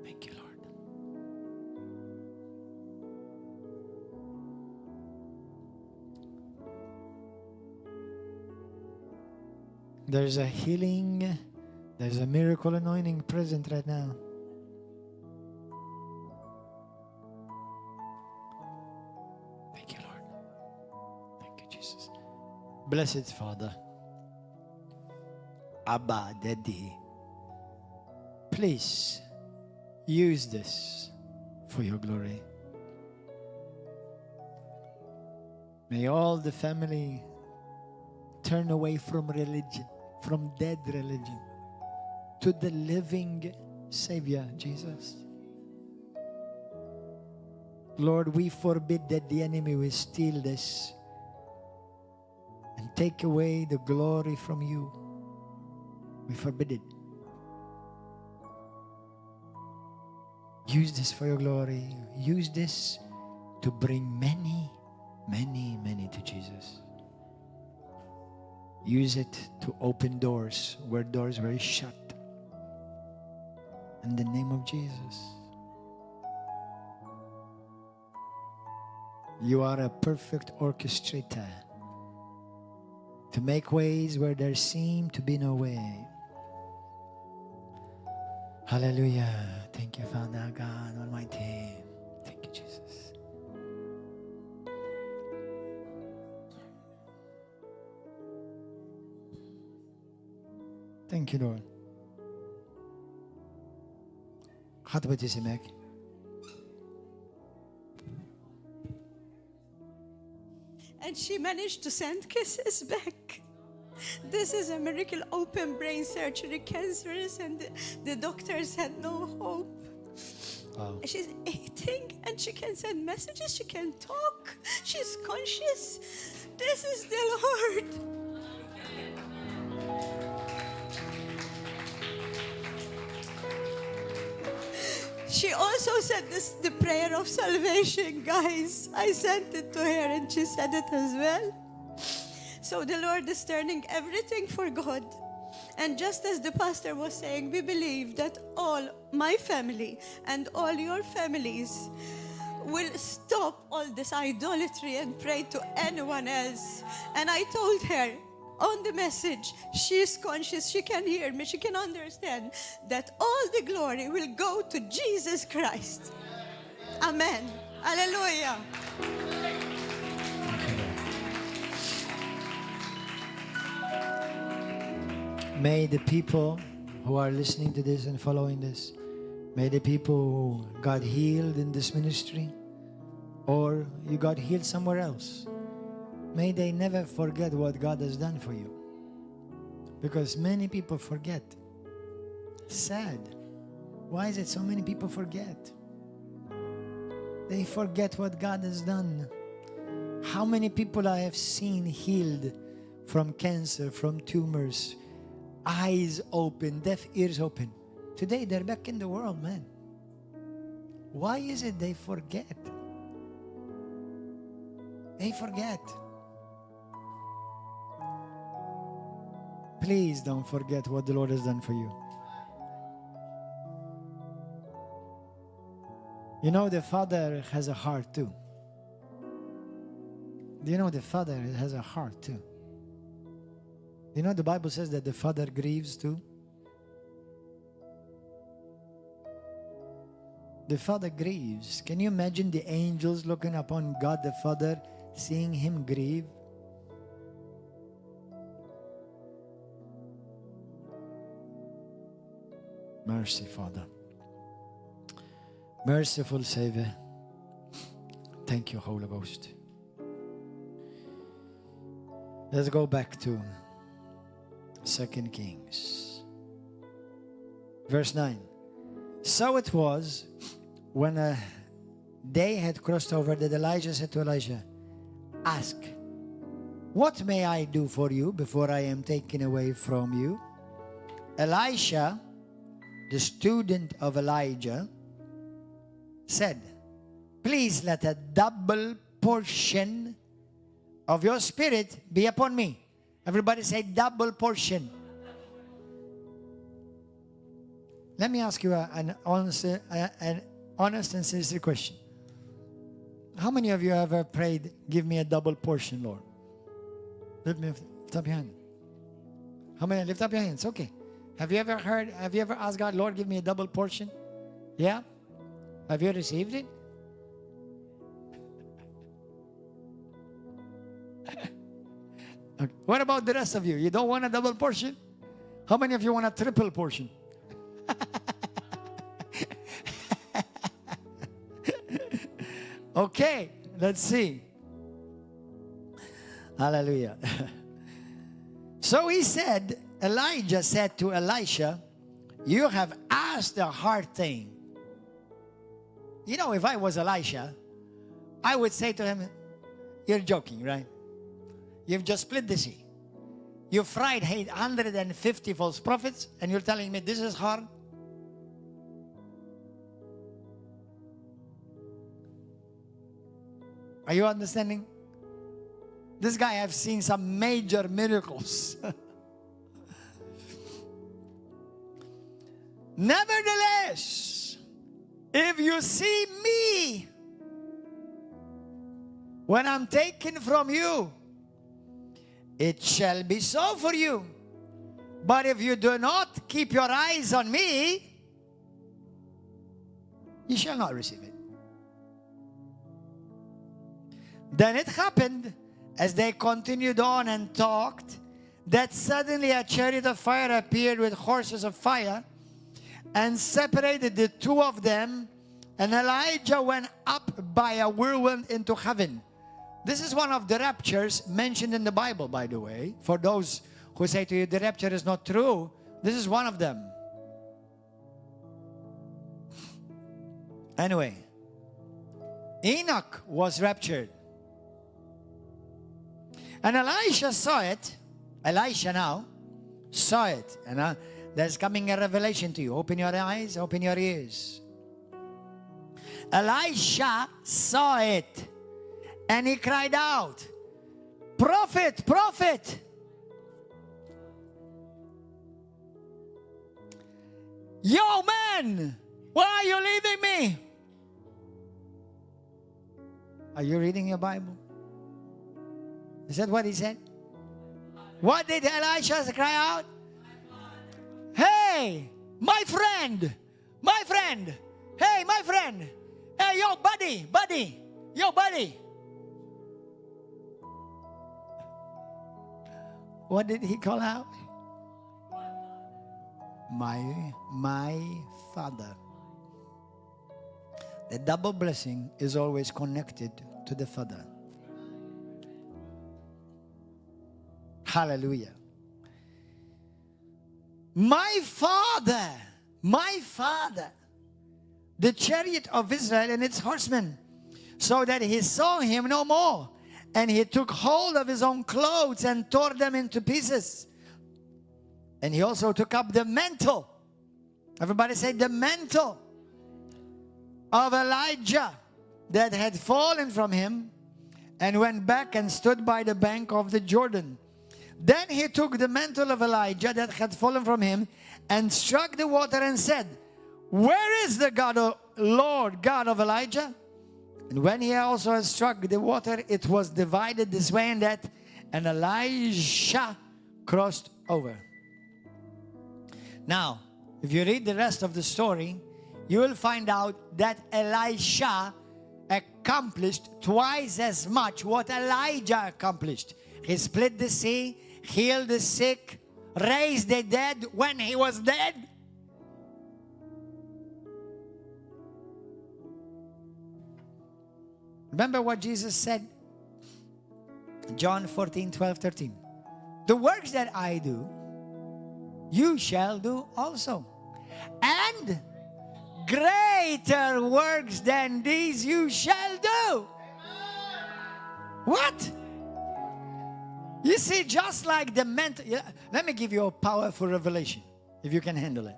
Thank you, Lord. There's a healing, there's a miracle anointing present right now. Thank you, Lord. Thank you, Jesus. Blessed Father, Abba, Daddy, please use this for your glory. May all the family turn away from religion, from dead religion, to the living Savior, Jesus. Lord, we forbid that the enemy will steal this and take away the glory from you. We forbid it. Use this for your glory. Use this to bring many, many, many to Jesus. Use it to open doors where doors were shut. In the name of Jesus. You are a perfect orchestrator to make ways where there seem to be no way. Hallelujah. Thank you, Father God Almighty. Thank you, Jesus. Thank you, Lord. ħatbet isimek. And she managed to send kisses back. This is a miracle. Open brain surgery, cancerous, and the doctors had no hope. Wow. She's eating and she can send messages, she can talk, she's conscious. This is the Lord. She also said this, the prayer of salvation, guys. I sent it to her and she said it as well. So the Lord is turning everything for God. And just as the pastor was saying, we believe that all my family and all your families will stop all this idolatry and pray to anyone else. And I told her on the message, she is conscious, she can hear me, she can understand that all the glory will go to Jesus Christ. Amen. Hallelujah. May the people who are listening to this and following this, may the people who got healed in this ministry or you got healed somewhere else, may they never forget what God has done for you. Because many people forget. Sad. Why is it so many people forget? They forget what God has done. How many people I have seen healed from cancer, from tumors, eyes open, deaf ears open. Today they're back in the world, man. Why is it they forget? They forget. Please don't forget what the Lord has done for you. You know, the Father has a heart too. Do you know the Father has a heart too? You know the Bible says that the Father grieves too? The Father grieves. Can you imagine the angels looking upon God the Father, seeing Him grieve? Mercy, Father. Merciful Savior. Thank you, Holy Ghost. Let's go back to 2 Kings. Verse 9. So it was when a day had crossed over that Elijah said to Elisha, ask, what may I do for you before I am taken away from you? Elisha, the student of Elijah, said, please let a double portion of your spirit be upon me. Everybody say double portion. Let me ask you an honest and sincere question. How many of you ever prayed, give me a double portion, Lord? Lift up your hand. How many? Lift up your hands. Okay. Have you ever asked God, Lord, give me a double portion? Yeah? Have you received it? Okay. What about the rest of you? You don't want a double portion? How many of you want a triple portion? Okay, let's see. Hallelujah. So he said, Elijah said to Elisha, you have asked a hard thing. You know, if I was Elisha, I would say to him, you're joking, right? You've just split the sea. You fried 850 false prophets, and you're telling me this is hard? Are you understanding? This guy, I've seen some major miracles. Nevertheless, if you see me when I'm taken from you, it shall be so for you. But if you do not keep your eyes on me, you shall not receive it. Then it happened, as they continued on and talked, that suddenly a chariot of fire appeared with horses of fire and separated the two of them, and Elijah went up by a whirlwind into heaven. This is one of the raptures mentioned in the Bible, by the way. For those who say to you the rapture is not true, this is one of them. Anyway, Enoch was raptured. And Elisha saw it. Elisha now saw it. And there's coming a revelation to you. Open your eyes, open your ears. Elisha saw it. And he cried out, prophet, prophet. Yo, man, why are you leaving me? Are you reading your Bible? Is that what he said? What did Elisha cry out? Hey, my friend, my friend. Hey, my friend. Hey, yo, buddy. Yo, buddy. What did he call out? my Father. The double blessing is always connected to the Father. Hallelujah. My Father, the chariot of Israel and its horsemen, so that he saw him no more. And he took hold of his own clothes and tore them into pieces. And he also took up the mantle. Everybody say the mantle of Elijah that had fallen from him, and went back and stood by the bank of the Jordan. Then he took the mantle of Elijah that had fallen from him and struck the water and said, "Where is the Lord God of Elijah?" And when he also had struck the water, it was divided this way and that, and Elijah crossed over. Now, if you read the rest of the story, you will find out that Elisha accomplished twice as much what Elijah accomplished. He split the sea, healed the sick, raised the dead when he was dead. Remember what Jesus said? John 14:12-13. The works that I do, you shall do also. And greater works than these you shall do. What? You see, just like the mental... Let me give you a powerful revelation, if you can handle it.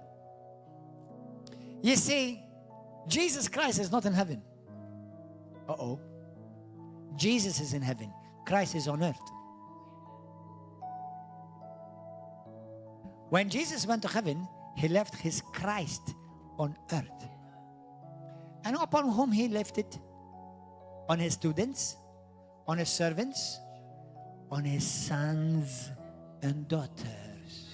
You see, Jesus Christ is not in heaven. Uh-oh. Jesus is in heaven. Christ is on earth. When Jesus went to heaven, he left his Christ on earth. And upon whom he left it? On his students, on his servants, on his sons and daughters.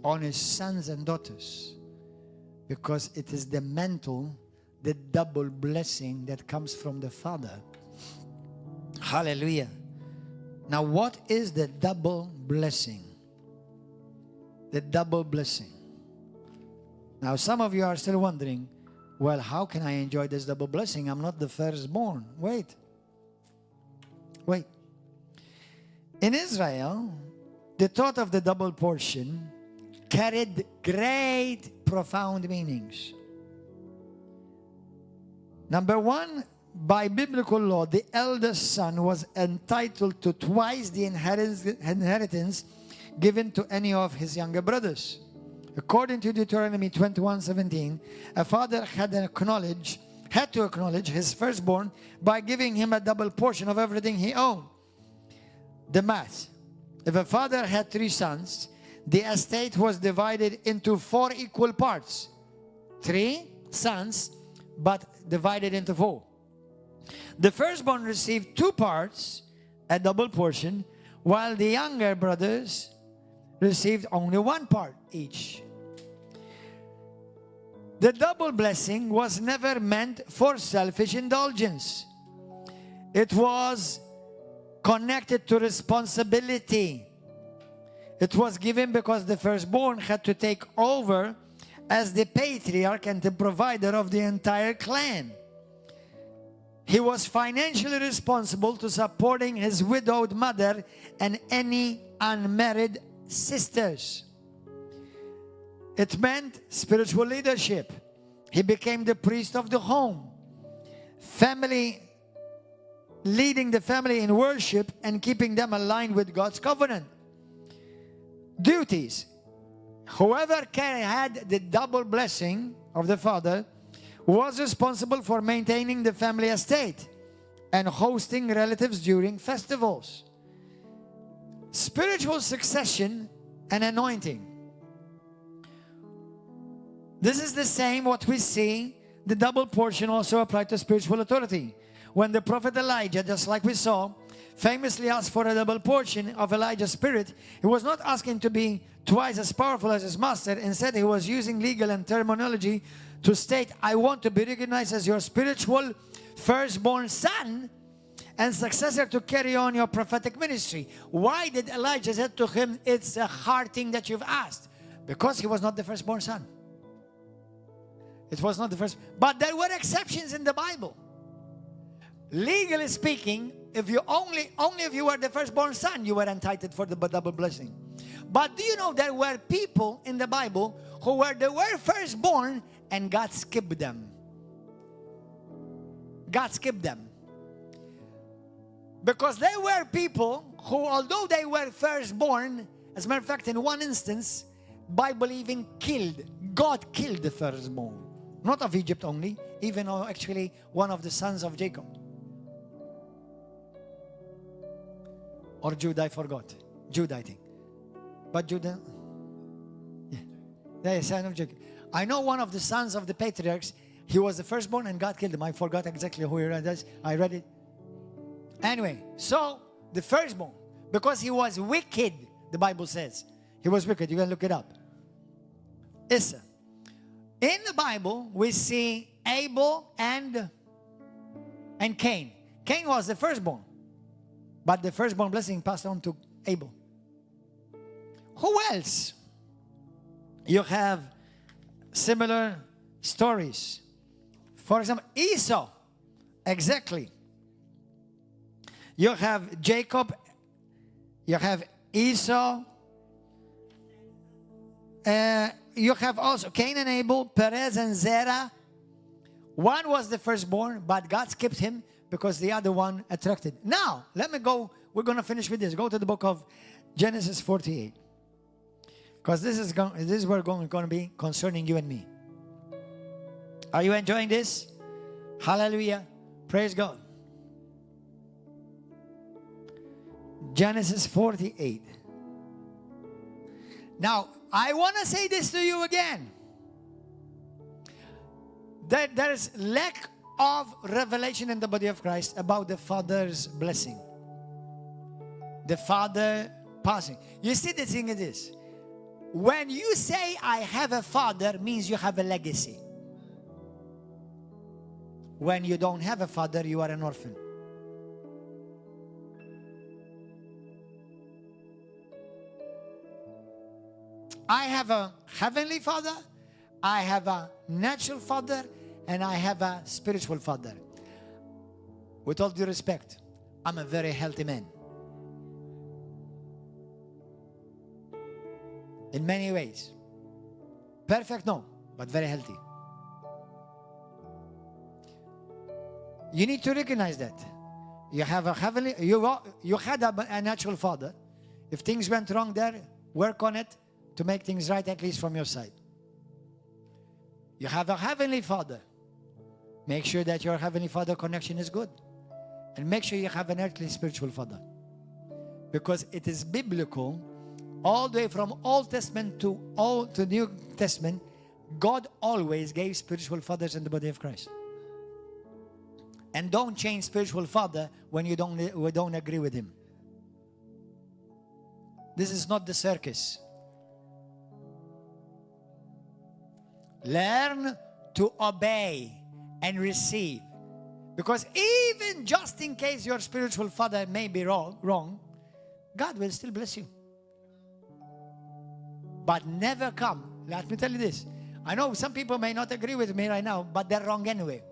On his sons and daughters. Because it is the mantle, the double blessing that comes from the Father. Hallelujah. Now, what is the double blessing? The double blessing. Now, some of you are still wondering, well, how can I enjoy this double blessing? I'm not the firstborn. Wait. In Israel, the thought of the double portion carried great, profound meanings. Number one, by biblical law, the eldest son was entitled to twice the inheritance given to any of his younger brothers. According to Deuteronomy 21:17, a father had to acknowledge his firstborn by giving him a double portion of everything he owned. The math. If a father had 3 sons, the estate was divided into 4 equal parts. 3 sons, but divided into 4. The firstborn received 2 parts, a double portion, while the younger brothers received only 1 part each. The double blessing was never meant for selfish indulgence. It was connected to responsibility. It was given because the firstborn had to take over as the patriarch and the provider of the entire clan. He was financially responsible to supporting his widowed mother and any unmarried sisters. It meant spiritual leadership. He became the priest of the home. Leading the family in worship and keeping them aligned with God's covenant. Duties. Whoever had the double blessing of the Father was responsible for maintaining the family estate and hosting relatives during festivals. Spiritual succession and anointing. This is the same what we see. The double portion also applied to spiritual authority. When the prophet Elijah, just like we saw, famously asked for a double portion of Elijah's spirit, he was not asking to be twice as powerful as his master. Instead, he was using legal and terminology to state, I want to be recognized as your spiritual firstborn son, and successor to carry on your prophetic ministry. Why did Elijah say to him, it's a hard thing that you've asked? Because he was not the firstborn son. It was not the first. But there were exceptions in the Bible. Legally speaking, if you only if you were the firstborn son, you were entitled for the double blessing. But do you know there were people in the Bible who were firstborn and God skipped them? God skipped them. Because there were people who, although they were firstborn, as a matter of fact, in one instance, Bible even God killed the firstborn. Not of Egypt only, even actually one of the sons of Jacob. Or Judah, I forgot. Judah, I think. But Judah, yeah, the son of Jacob. I know one of the sons of the patriarchs, he was the firstborn and God killed him. I forgot exactly who he read. I read it. Anyway, so the firstborn, because he was wicked, the Bible says. He was wicked. You can look it up. Listen. In the Bible, we see Abel and Cain. Cain was the firstborn. But the firstborn blessing passed on to Abel. Who else? You have similar stories. For example, Esau. Exactly. You have Jacob. You have Esau. You have also Cain and Abel, Perez and Zerah. One was the firstborn, but God skipped him because the other one attracted. Now, let me go. We're going to finish with this. Go to the book of Genesis 48. Because this is where going to be concerning you and me. Are you enjoying this? Hallelujah. Praise God. Genesis 48. Now, I want to say this to you again. That there is lack of revelation in the body of Christ about the Father's blessing. The Father passing. You see, the thing is this. When you say, I have a father, means you have a legacy. When you don't have a father, you are an orphan. I have a heavenly father, I have a natural father, and I have a spiritual father. With all due respect, I'm a very healthy man. In many ways. Perfect, no, but very healthy. You need to recognize that. You have a heavenly, you had a natural father. If things went wrong there, work on it to make things right, at least from your side. You have a heavenly father. Make sure that your heavenly father connection is good. And make sure you have an earthly spiritual father. Because it is biblical, all the way from Old Testament to New Testament, God always gave spiritual fathers in the body of Christ. And don't change spiritual father when you don't agree with him. This is not the circus. Learn to obey and receive. Because even just in case your spiritual father may be wrong, God will still bless you. But never come. Let me tell you this. I know some people may not agree with me right now, but they're wrong anyway.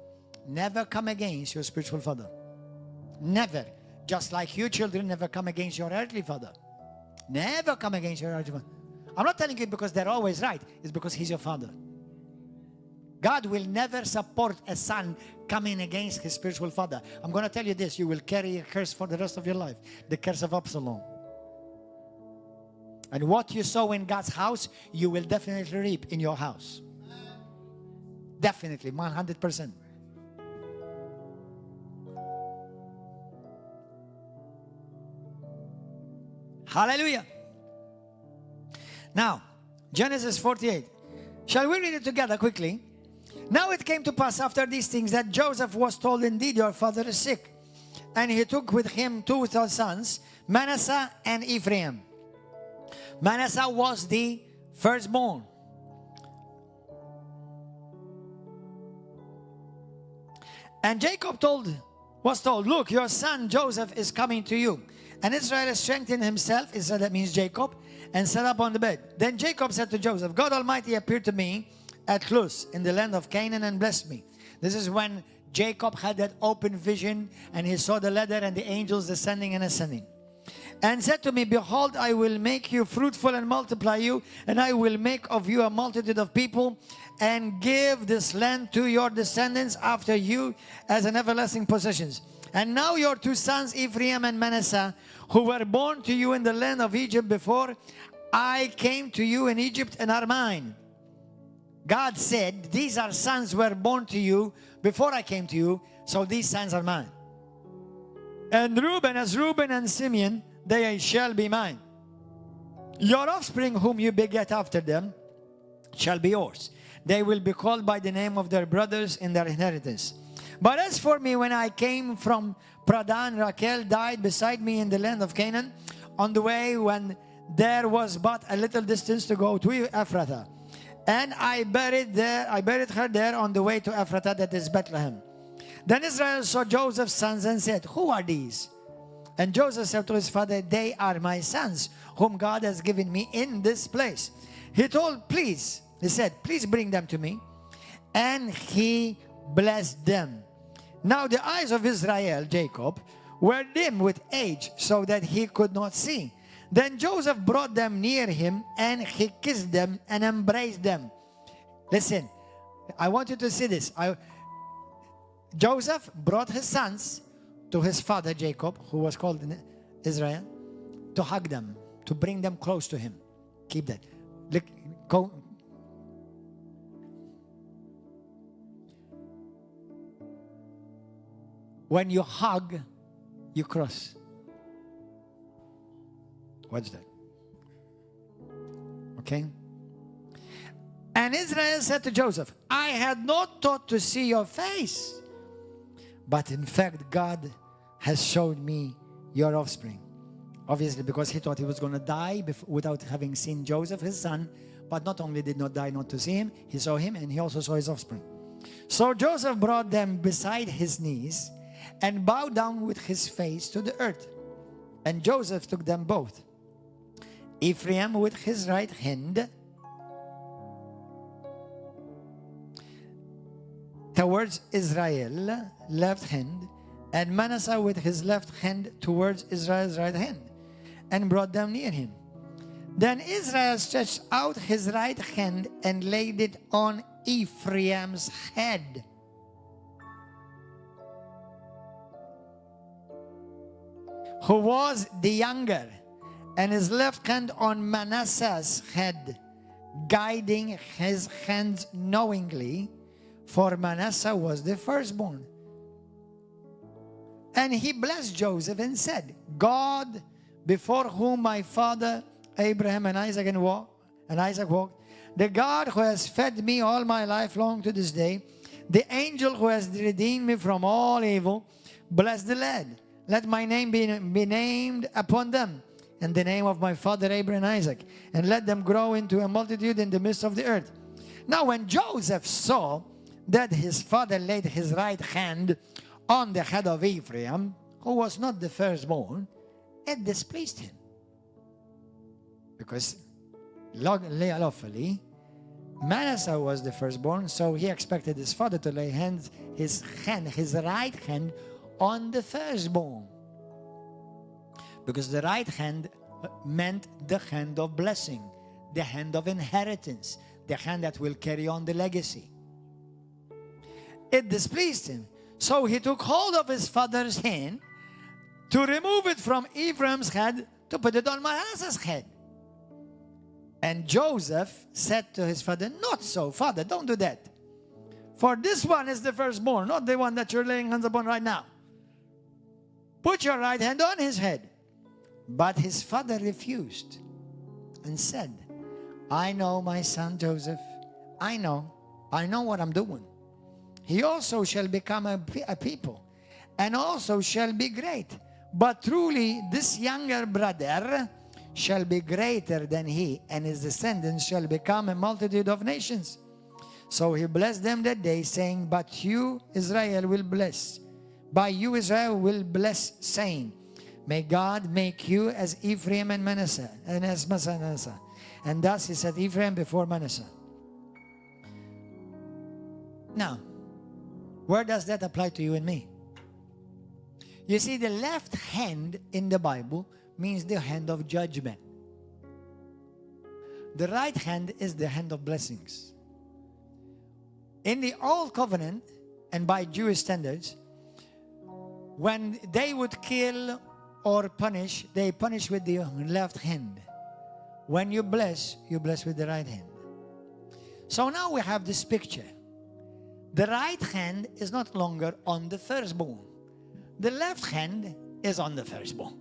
Never come against your spiritual father. Never. Just like you children never come against your earthly father. Never come against your earthly father. I'm not telling you because they're always right. It's because he's your father. God will never support a son coming against his spiritual father. I'm going to tell you this. You will carry a curse for the rest of your life. The curse of Absalom. And what you sow in God's house, you will definitely reap in your house. Definitely, 100%. Hallelujah. Now, Genesis 48. Shall we read it together quickly? Now it came to pass after these things that Joseph was told, indeed, your father is sick. And he took with him 2 sons, Manasseh and Ephraim. Manasseh was the firstborn. And Jacob told was told, look, your son Joseph is coming to you. And Israel strengthened himself, Israel, that means Jacob, and sat up on the bed. Then Jacob said to Joseph, God Almighty appeared to me at Luz in the land of Canaan and blessed me. This is when Jacob had that open vision and he saw the ladder and the angels descending and ascending. And said to me, behold, I will make you fruitful and multiply you, and I will make of you a multitude of people, and give this land to your descendants after you as an everlasting possession. And now your two sons, Ephraim and Manasseh, who were born to you in the land of Egypt before I came to you in Egypt, and are mine. God said, these are sons were born to you before I came to you, so these sons are mine. And Reuben, as Reuben and Simeon, they shall be mine. Your offspring whom you beget after them shall be yours. They will be called by the name of their brothers in their inheritance. But as for me, when I came from Padan, Rachel died beside me in the land of Canaan, on the way when there was but a little distance to go to Ephrathah. And I buried her there on the way to Ephrathah, that is Bethlehem. Then Israel saw Joseph's sons and said, who are these? And Joseph said to his father, they are my sons, whom God has given me in this place. He said, please bring them to me. And he blessed them. Now the eyes of Israel, Jacob, were dim with age, so that he could not see. Then Joseph brought them near him, and he kissed them and embraced them. Listen, I want you to see this. Joseph brought his sons to his father Jacob, who was called Israel, to hug them, to bring them close to him. Keep that. Go. When you hug, you cross. What's that? Okay? And Israel said to Joseph, I had not thought to see your face, but in fact God has showed me your offspring. Obviously, because he thought he was going to die without having seen Joseph, his son. But not only did not die not to see him, he saw him and he also saw his offspring. So Joseph brought them beside his knees and bowed down with his face to the earth. And Joseph took them both, Ephraim with his right hand towards Israel, left hand, and Manasseh with his left hand towards Israel's right hand, and brought them near him. Then Israel stretched out his right hand and laid it on Ephraim's head. Who was the younger, and his left hand on Manasseh's head, guiding his hands knowingly, for Manasseh was the firstborn. And he blessed Joseph and said, God, before whom my father Abraham and Isaac walked, the God who has fed me all my life long to this day, the angel who has redeemed me from all evil, bless the lad. Let my name be named upon them, and the name of my father Abraham and Isaac, and let them grow into a multitude in the midst of the earth. Now when Joseph saw that his father laid his right hand on the head of Ephraim, who was not the firstborn, it displeased him. Because lawfully, Manasseh was the firstborn, so he expected his father to lay his right hand on the firstborn. Because the right hand meant the hand of blessing, the hand of inheritance, the hand that will carry on the legacy. It displeased him. So he took hold of his father's hand to remove it from Ephraim's head to put it on Manasseh's head. And Joseph said to his father, not so, father, don't do that. For this one is the firstborn, not the one that you're laying hands upon right now. Put your right hand on his head. But his father refused and said, I know my son Joseph. I know what I'm doing. He also shall become a people, and also shall be great. But truly this younger brother shall be greater than he, and his descendants shall become a multitude of nations. So he blessed them that day, saying, but you, Israel, will by you Israel will bless, saying, may God make you as Ephraim and Manasseh, and as Manasseh. And thus he set Ephraim before Manasseh. Now, where does that apply to you and me? You see, the left hand in the Bible means the hand of judgment. The right hand is the hand of blessings. In the Old Covenant, and by Jewish standards, when they would kill or punish, they punish with the left hand. When you bless with the right hand. So now we have this picture. The right hand is not longer on the firstborn. The left hand is on the firstborn.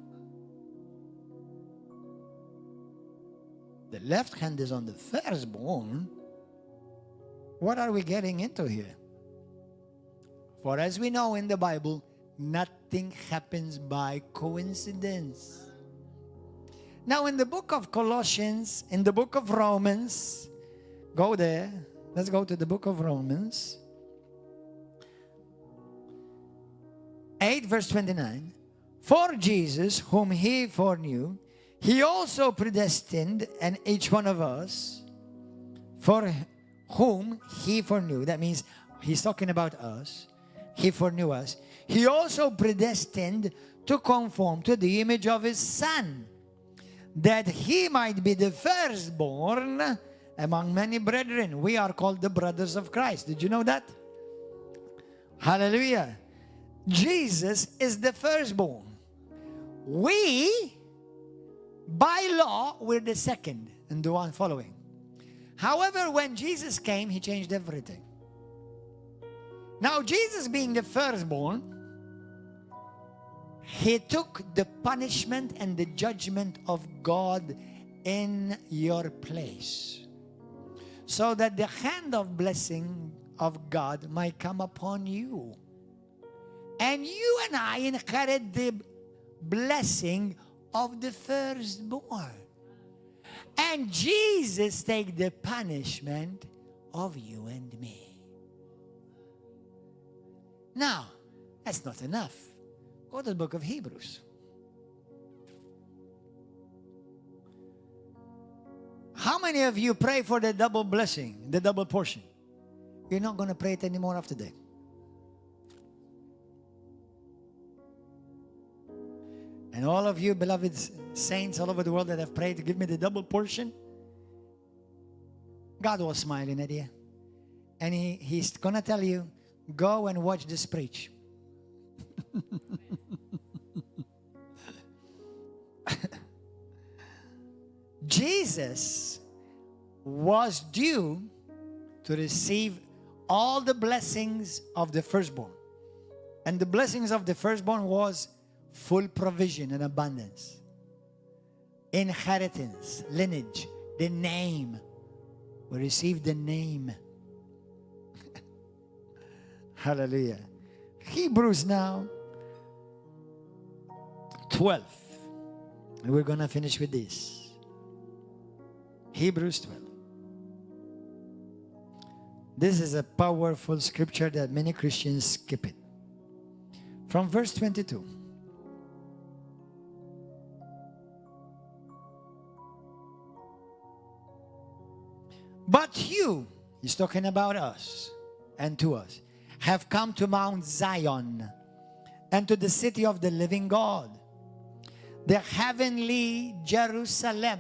The left hand is on the firstborn. What are we getting into here? For as we know in the Bible, nothing happens by coincidence. Now in the book of Colossians, in the book of Romans, go there. Let's go to the book of Romans. 8 verse 29. For Jesus, whom he foreknew, he also predestined, and each one of us, for whom he foreknew. That means he's talking about us. He foreknew us. He also predestined to conform to the image of his Son, that he might be the firstborn among many brethren. We are called the brothers of Christ. Did you know that? Hallelujah. Jesus is the firstborn. We, by law, we're the second and the one following. However, when Jesus came, he changed everything. Now, Jesus being the firstborn, he took the punishment and the judgment of God in your place, so that the hand of blessing of God might come upon you. And you and I inherit the blessing of the firstborn. And Jesus take the punishment of you and me. Now, that's not enough. Go to the book of Hebrews. How many of you pray for the double blessing, the double portion? You're not going to pray it anymore after that. And all of you beloved saints all over the world that have prayed to give me the double portion, God was smiling at you. And He's going to tell you, go and watch this preach. Jesus was due to receive all the blessings of the firstborn. And the blessings of the firstborn was full provision and abundance, inheritance, lineage, the name. We received the name. Hallelujah. Hebrews now 12. And we're going to finish with this. Hebrews 12. This is a powerful scripture that many Christians skip it. From verse 22. But you, he's talking about us and to us, have come to Mount Zion and to the city of the living God, the heavenly Jerusalem,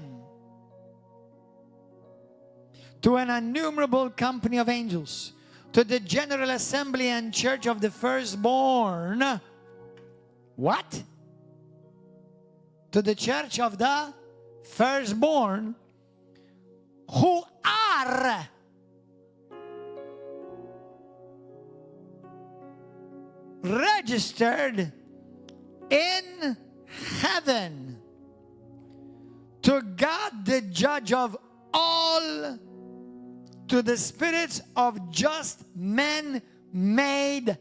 to an innumerable company of angels, to the general assembly and church of the firstborn. What? To the church of the firstborn who are registered in heaven, to God the judge of all, to the spirits of just men made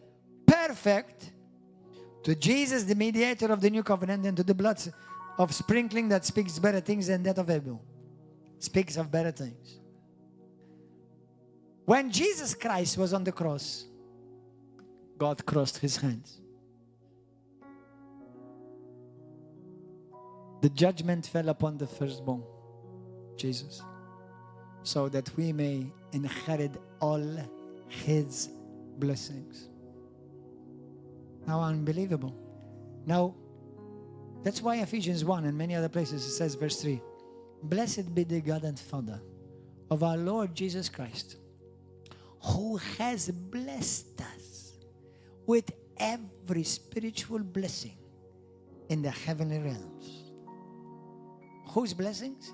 perfect, to Jesus the mediator of the new covenant, and to the blood of sprinkling that speaks better things than that of Abel. Speaks of better things. When Jesus Christ was on the cross, God crossed his hands. The judgment fell upon the firstborn, Jesus, so that we may inherit all his blessings. How unbelievable. Now, that's why Ephesians 1 and many other places it says, verse 3, blessed be the God and Father of our Lord Jesus Christ, who has blessed us with every spiritual blessing in the heavenly realms. Whose blessings?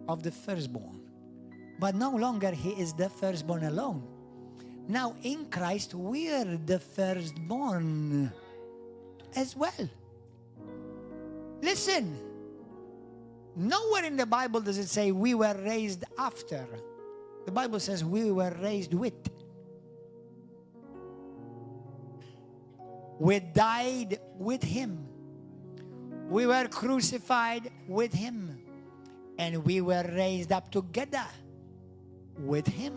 Of the firstborn. But no longer he is the firstborn alone. Now in Christ we are the firstborn as well. Listen, nowhere in the Bible does it say we were raised after. The Bible says we were raised with. We died with him. We were crucified with him. And we were raised up together with him.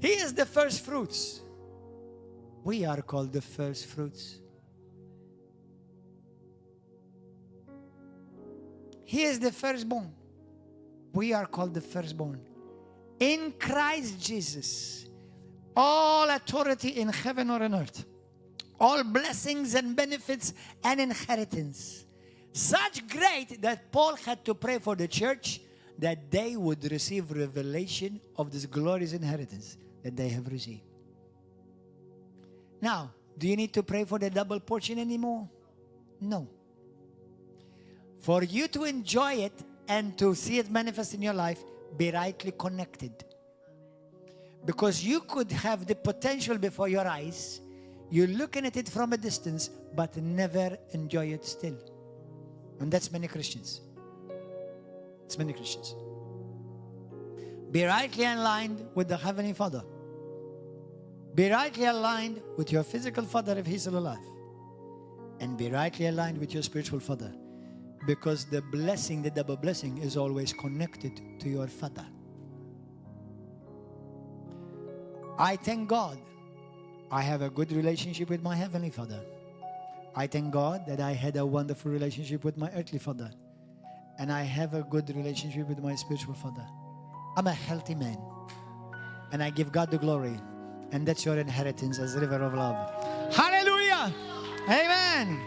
He is the first fruits. We are called the first fruits. He is the firstborn. We are called the firstborn. In Christ Jesus, all authority in heaven or on earth, all blessings and benefits and inheritance, such great that Paul had to pray for the church that they would receive revelation of this glorious inheritance that they have received. Now, do you need to pray for the double portion anymore? No. For you to enjoy it and to see it manifest in your life, be rightly connected. Because you could have the potential before your eyes, you're looking at it from a distance, but never enjoy it still. And that's many Christians. It's many Christians. Be rightly aligned with the Heavenly Father. Be rightly aligned with your physical father if he's still alive. And be rightly aligned with your spiritual father. Because the blessing, the double blessing, is always connected to your father. I thank God I have a good relationship with my Heavenly Father. I thank God that I had a wonderful relationship with my earthly father. And I have a good relationship with my spiritual father. I'm a healthy man. And I give God the glory. And that's your inheritance as river of love. Hallelujah! Amen!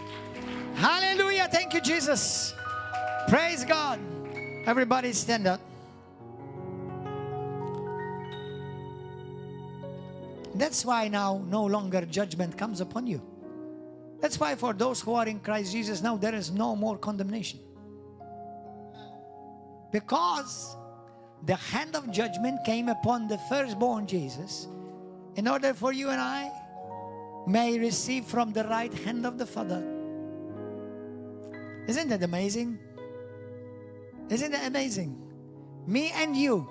Hallelujah! Thank you, Jesus. Praise God. Everybody stand up. That's why now no longer judgment comes upon you. That's why for those who are in Christ Jesus now there is no more condemnation. Because the hand of judgment came upon the firstborn Jesus in order for you and I may receive from the right hand of the Father. Isn't that amazing? Isn't that amazing? Me and you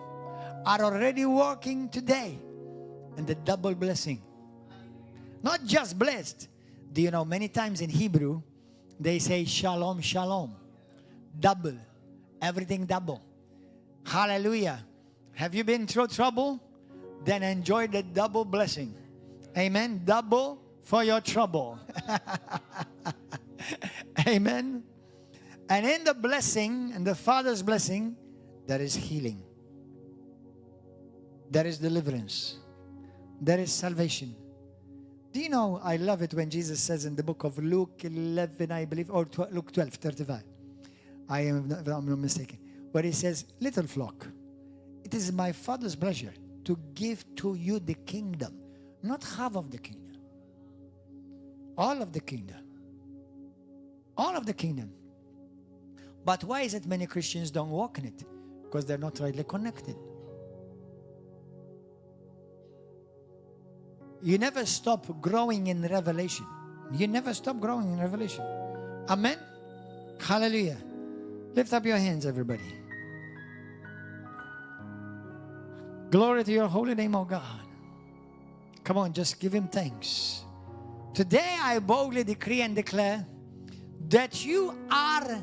are already working today in the double blessing. Not just blessed. Do you know many times in Hebrew they say shalom, shalom. Double. Everything double. Hallelujah. Have you been through trouble? Then enjoy the double blessing. Amen. Double for your trouble. Amen. And in the blessing, and the Father's blessing, there is healing. There is deliverance. There is salvation. Do you know, I love it when Jesus says in the book of Luke 11, I believe, or Luke 12, 35. I'm not mistaken. Where he says, little flock, it is my Father's pleasure to give to you the kingdom. Not half of the kingdom. All of the kingdom. All of the kingdom. But why is it many Christians don't walk in it? Because they're not rightly connected. You never stop growing in revelation. You never stop growing in revelation. Amen? Hallelujah. Lift up your hands, everybody. Glory to your holy name, O God. Come on, just give him thanks. Today I boldly decree and declare that you are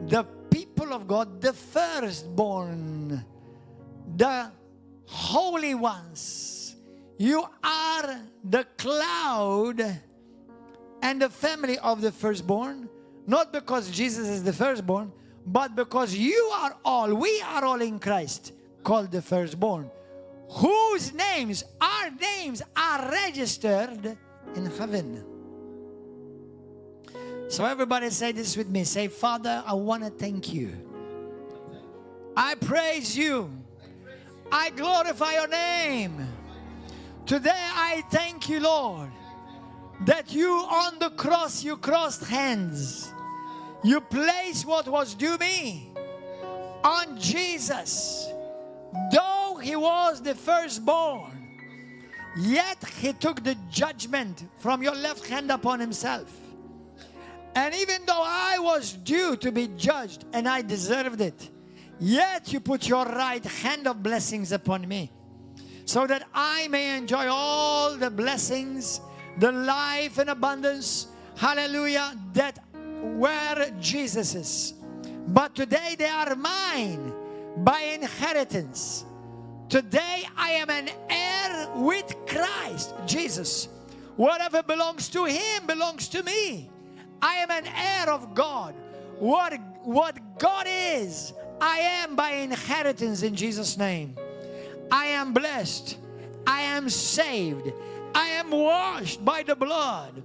the people of God, the firstborn, the holy ones. You are the cloud and the family of the firstborn, Not because Jesus is the firstborn, but because we are all in Christ, called the firstborn, whose names are registered in heaven. So everybody say this with me. Say, Father, I want to thank you. I praise you. I glorify your name. Today I thank you, Lord, that you on the cross, you crossed hands. You placed what was due me on Jesus. Though he was the firstborn, yet he took the judgment from your left hand upon himself. And even though I was due to be judged and I deserved it, yet you put your right hand of blessings upon me, so that I may enjoy all the blessings, the life and abundance, hallelujah, that were Jesus's. But today they are mine by inheritance. Today I am an heir with Christ Jesus. Whatever belongs to him belongs to me. I am an heir of God. What God is, I am by inheritance in Jesus' name. I am blessed. I am saved. I am washed by the blood.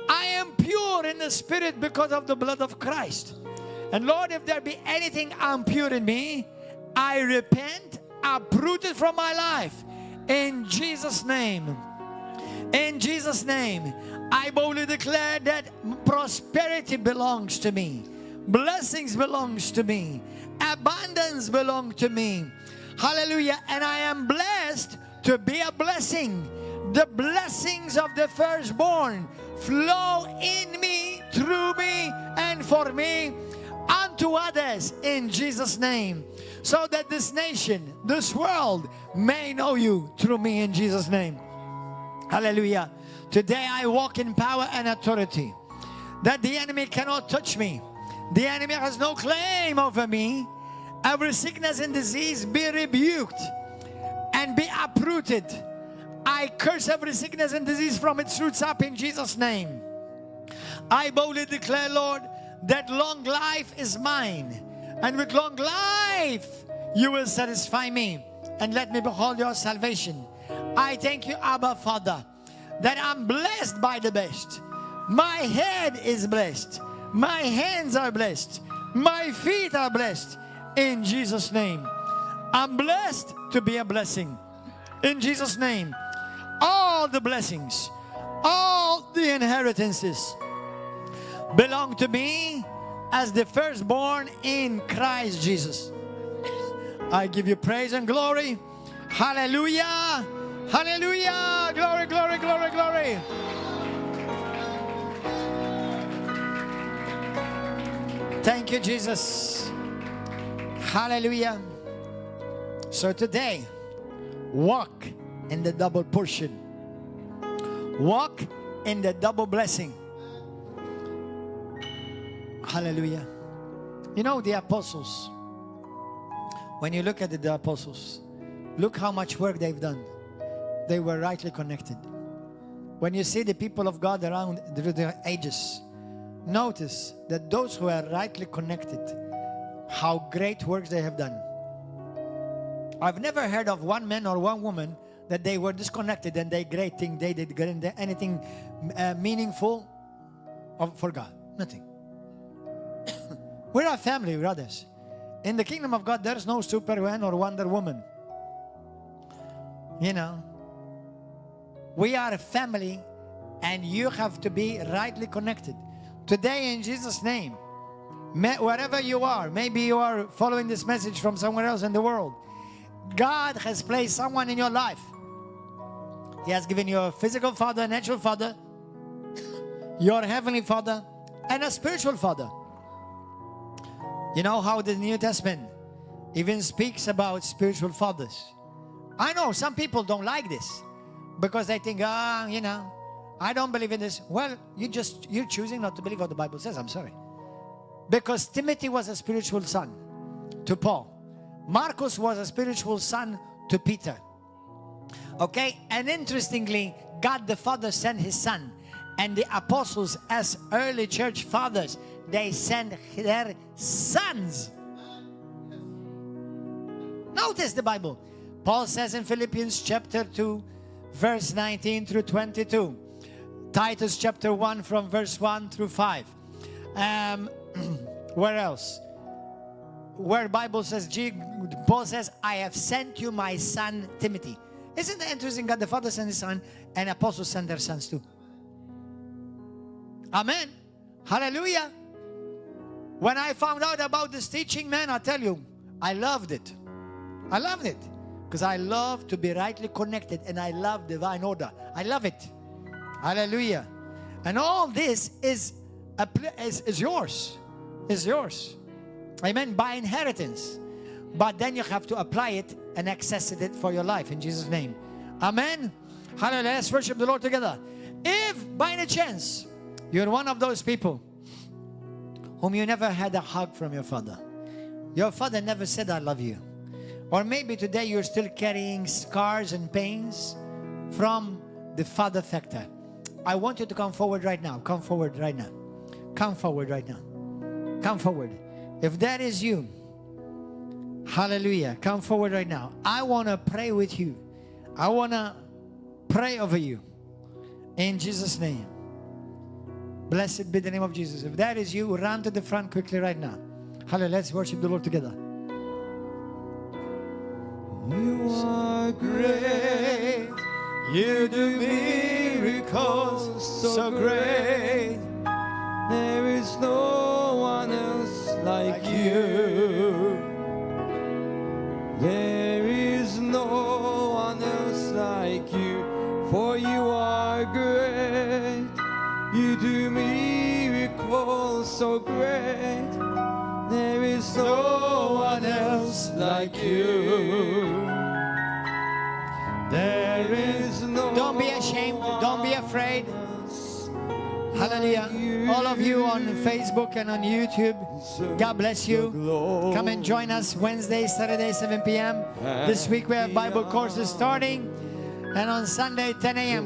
I am pure in the spirit because of the blood of Christ. And Lord, if there be anything impure in me, I repent, uproot it from my life. In Jesus' name. In Jesus' name. I boldly declare that prosperity belongs to me. Blessings belongs to me. Abundance belongs to me. Hallelujah. And I am blessed to be a blessing. The blessings of the firstborn flow in me, through me, and for me, unto others in Jesus' name. So that this nation, this world may know you through me in Jesus' name. Hallelujah. Today I walk in power and authority, that the enemy cannot touch me. The enemy has no claim over me. Every sickness and disease be rebuked and be uprooted. I curse every sickness and disease from its roots up in Jesus' name. I boldly declare, Lord, that long life is mine. And with long life, you will satisfy me and let me behold your salvation. I thank you, Abba Father, that I'm blessed by the best. My head is blessed. My hands are blessed. My feet are blessed. In Jesus' name. I'm blessed to be a blessing. In Jesus' name. All the blessings, all the inheritances belong to me as the firstborn in Christ Jesus. I give you praise and glory. Hallelujah. Hallelujah. Glory, glory, glory, glory. Thank you, Jesus. Hallelujah. So today, walk in the double portion. Walk in the double blessing. Hallelujah. You know, the apostles, when you look at the apostles, look how much work they've done. They were rightly connected. When you see the people of God around through the ages, notice that those who are rightly connected, how great works they have done. I've never heard of one man or one woman that they were disconnected and they great thing they did anything meaningful for God. Nothing. We're a family, brothers. In the kingdom of God, there's no Superman or Wonder Woman. You know, we are a family, and you have to be rightly connected. Today, in Jesus' name, wherever you are, maybe you are following this message from somewhere else in the world, God has placed someone in your life. He has given you a physical father, a natural father, your heavenly father, and a spiritual father. You know how the New Testament even speaks about spiritual fathers. I know some people don't like this because they think, you know, I don't believe in this. Well, you're choosing not to believe what the Bible says. I'm sorry. Because Timothy was a spiritual son to Paul. Marcus was a spiritual son to Peter. Okay? And interestingly, God the Father sent his son. And the apostles, as early church fathers, they sent their sons. Notice the Bible. Paul says in Philippians chapter 2, verse 19 through 22. Titus chapter 1 from verse 1 through 5. Where else? Where Bible says, Paul says, I have sent you my son Timothy. Isn't that interesting? God the Father sent his son, and apostles sent their sons too. Amen. Hallelujah. When I found out about this teaching, man, I tell you, I loved it. I loved it. Because I love to be rightly connected, and I love divine order. I love it. Hallelujah. And all this is yours. Is yours. Amen. By inheritance. But then you have to apply it and access it for your life in Jesus' name. Amen. Hallelujah. Let's worship the Lord together. If by any chance you're one of those people whom you never had a hug from your father never said, I love you. Or maybe today you're still carrying scars and pains from the father factor. I want you to come forward right now. Come forward right now. Come forward right now. Come forward. If that is you, hallelujah, come forward right now. I want to pray with you. I want to pray over you. In Jesus' name. Blessed be the name of Jesus. If that is you, run to the front quickly right now. Hallelujah. Let's worship the Lord together. You are great. You do miracles so great. There is no one else like you. There is no one else like you. For you are great. You do miracles so great. There is no one else like you. There is no. Don't be ashamed. Don't be afraid. Hallelujah. All of you on Facebook and on YouTube, God bless you. Come and join us Wednesday, Saturday, 7 p.m. This week we have Bible courses starting. And on Sunday, 10 a.m.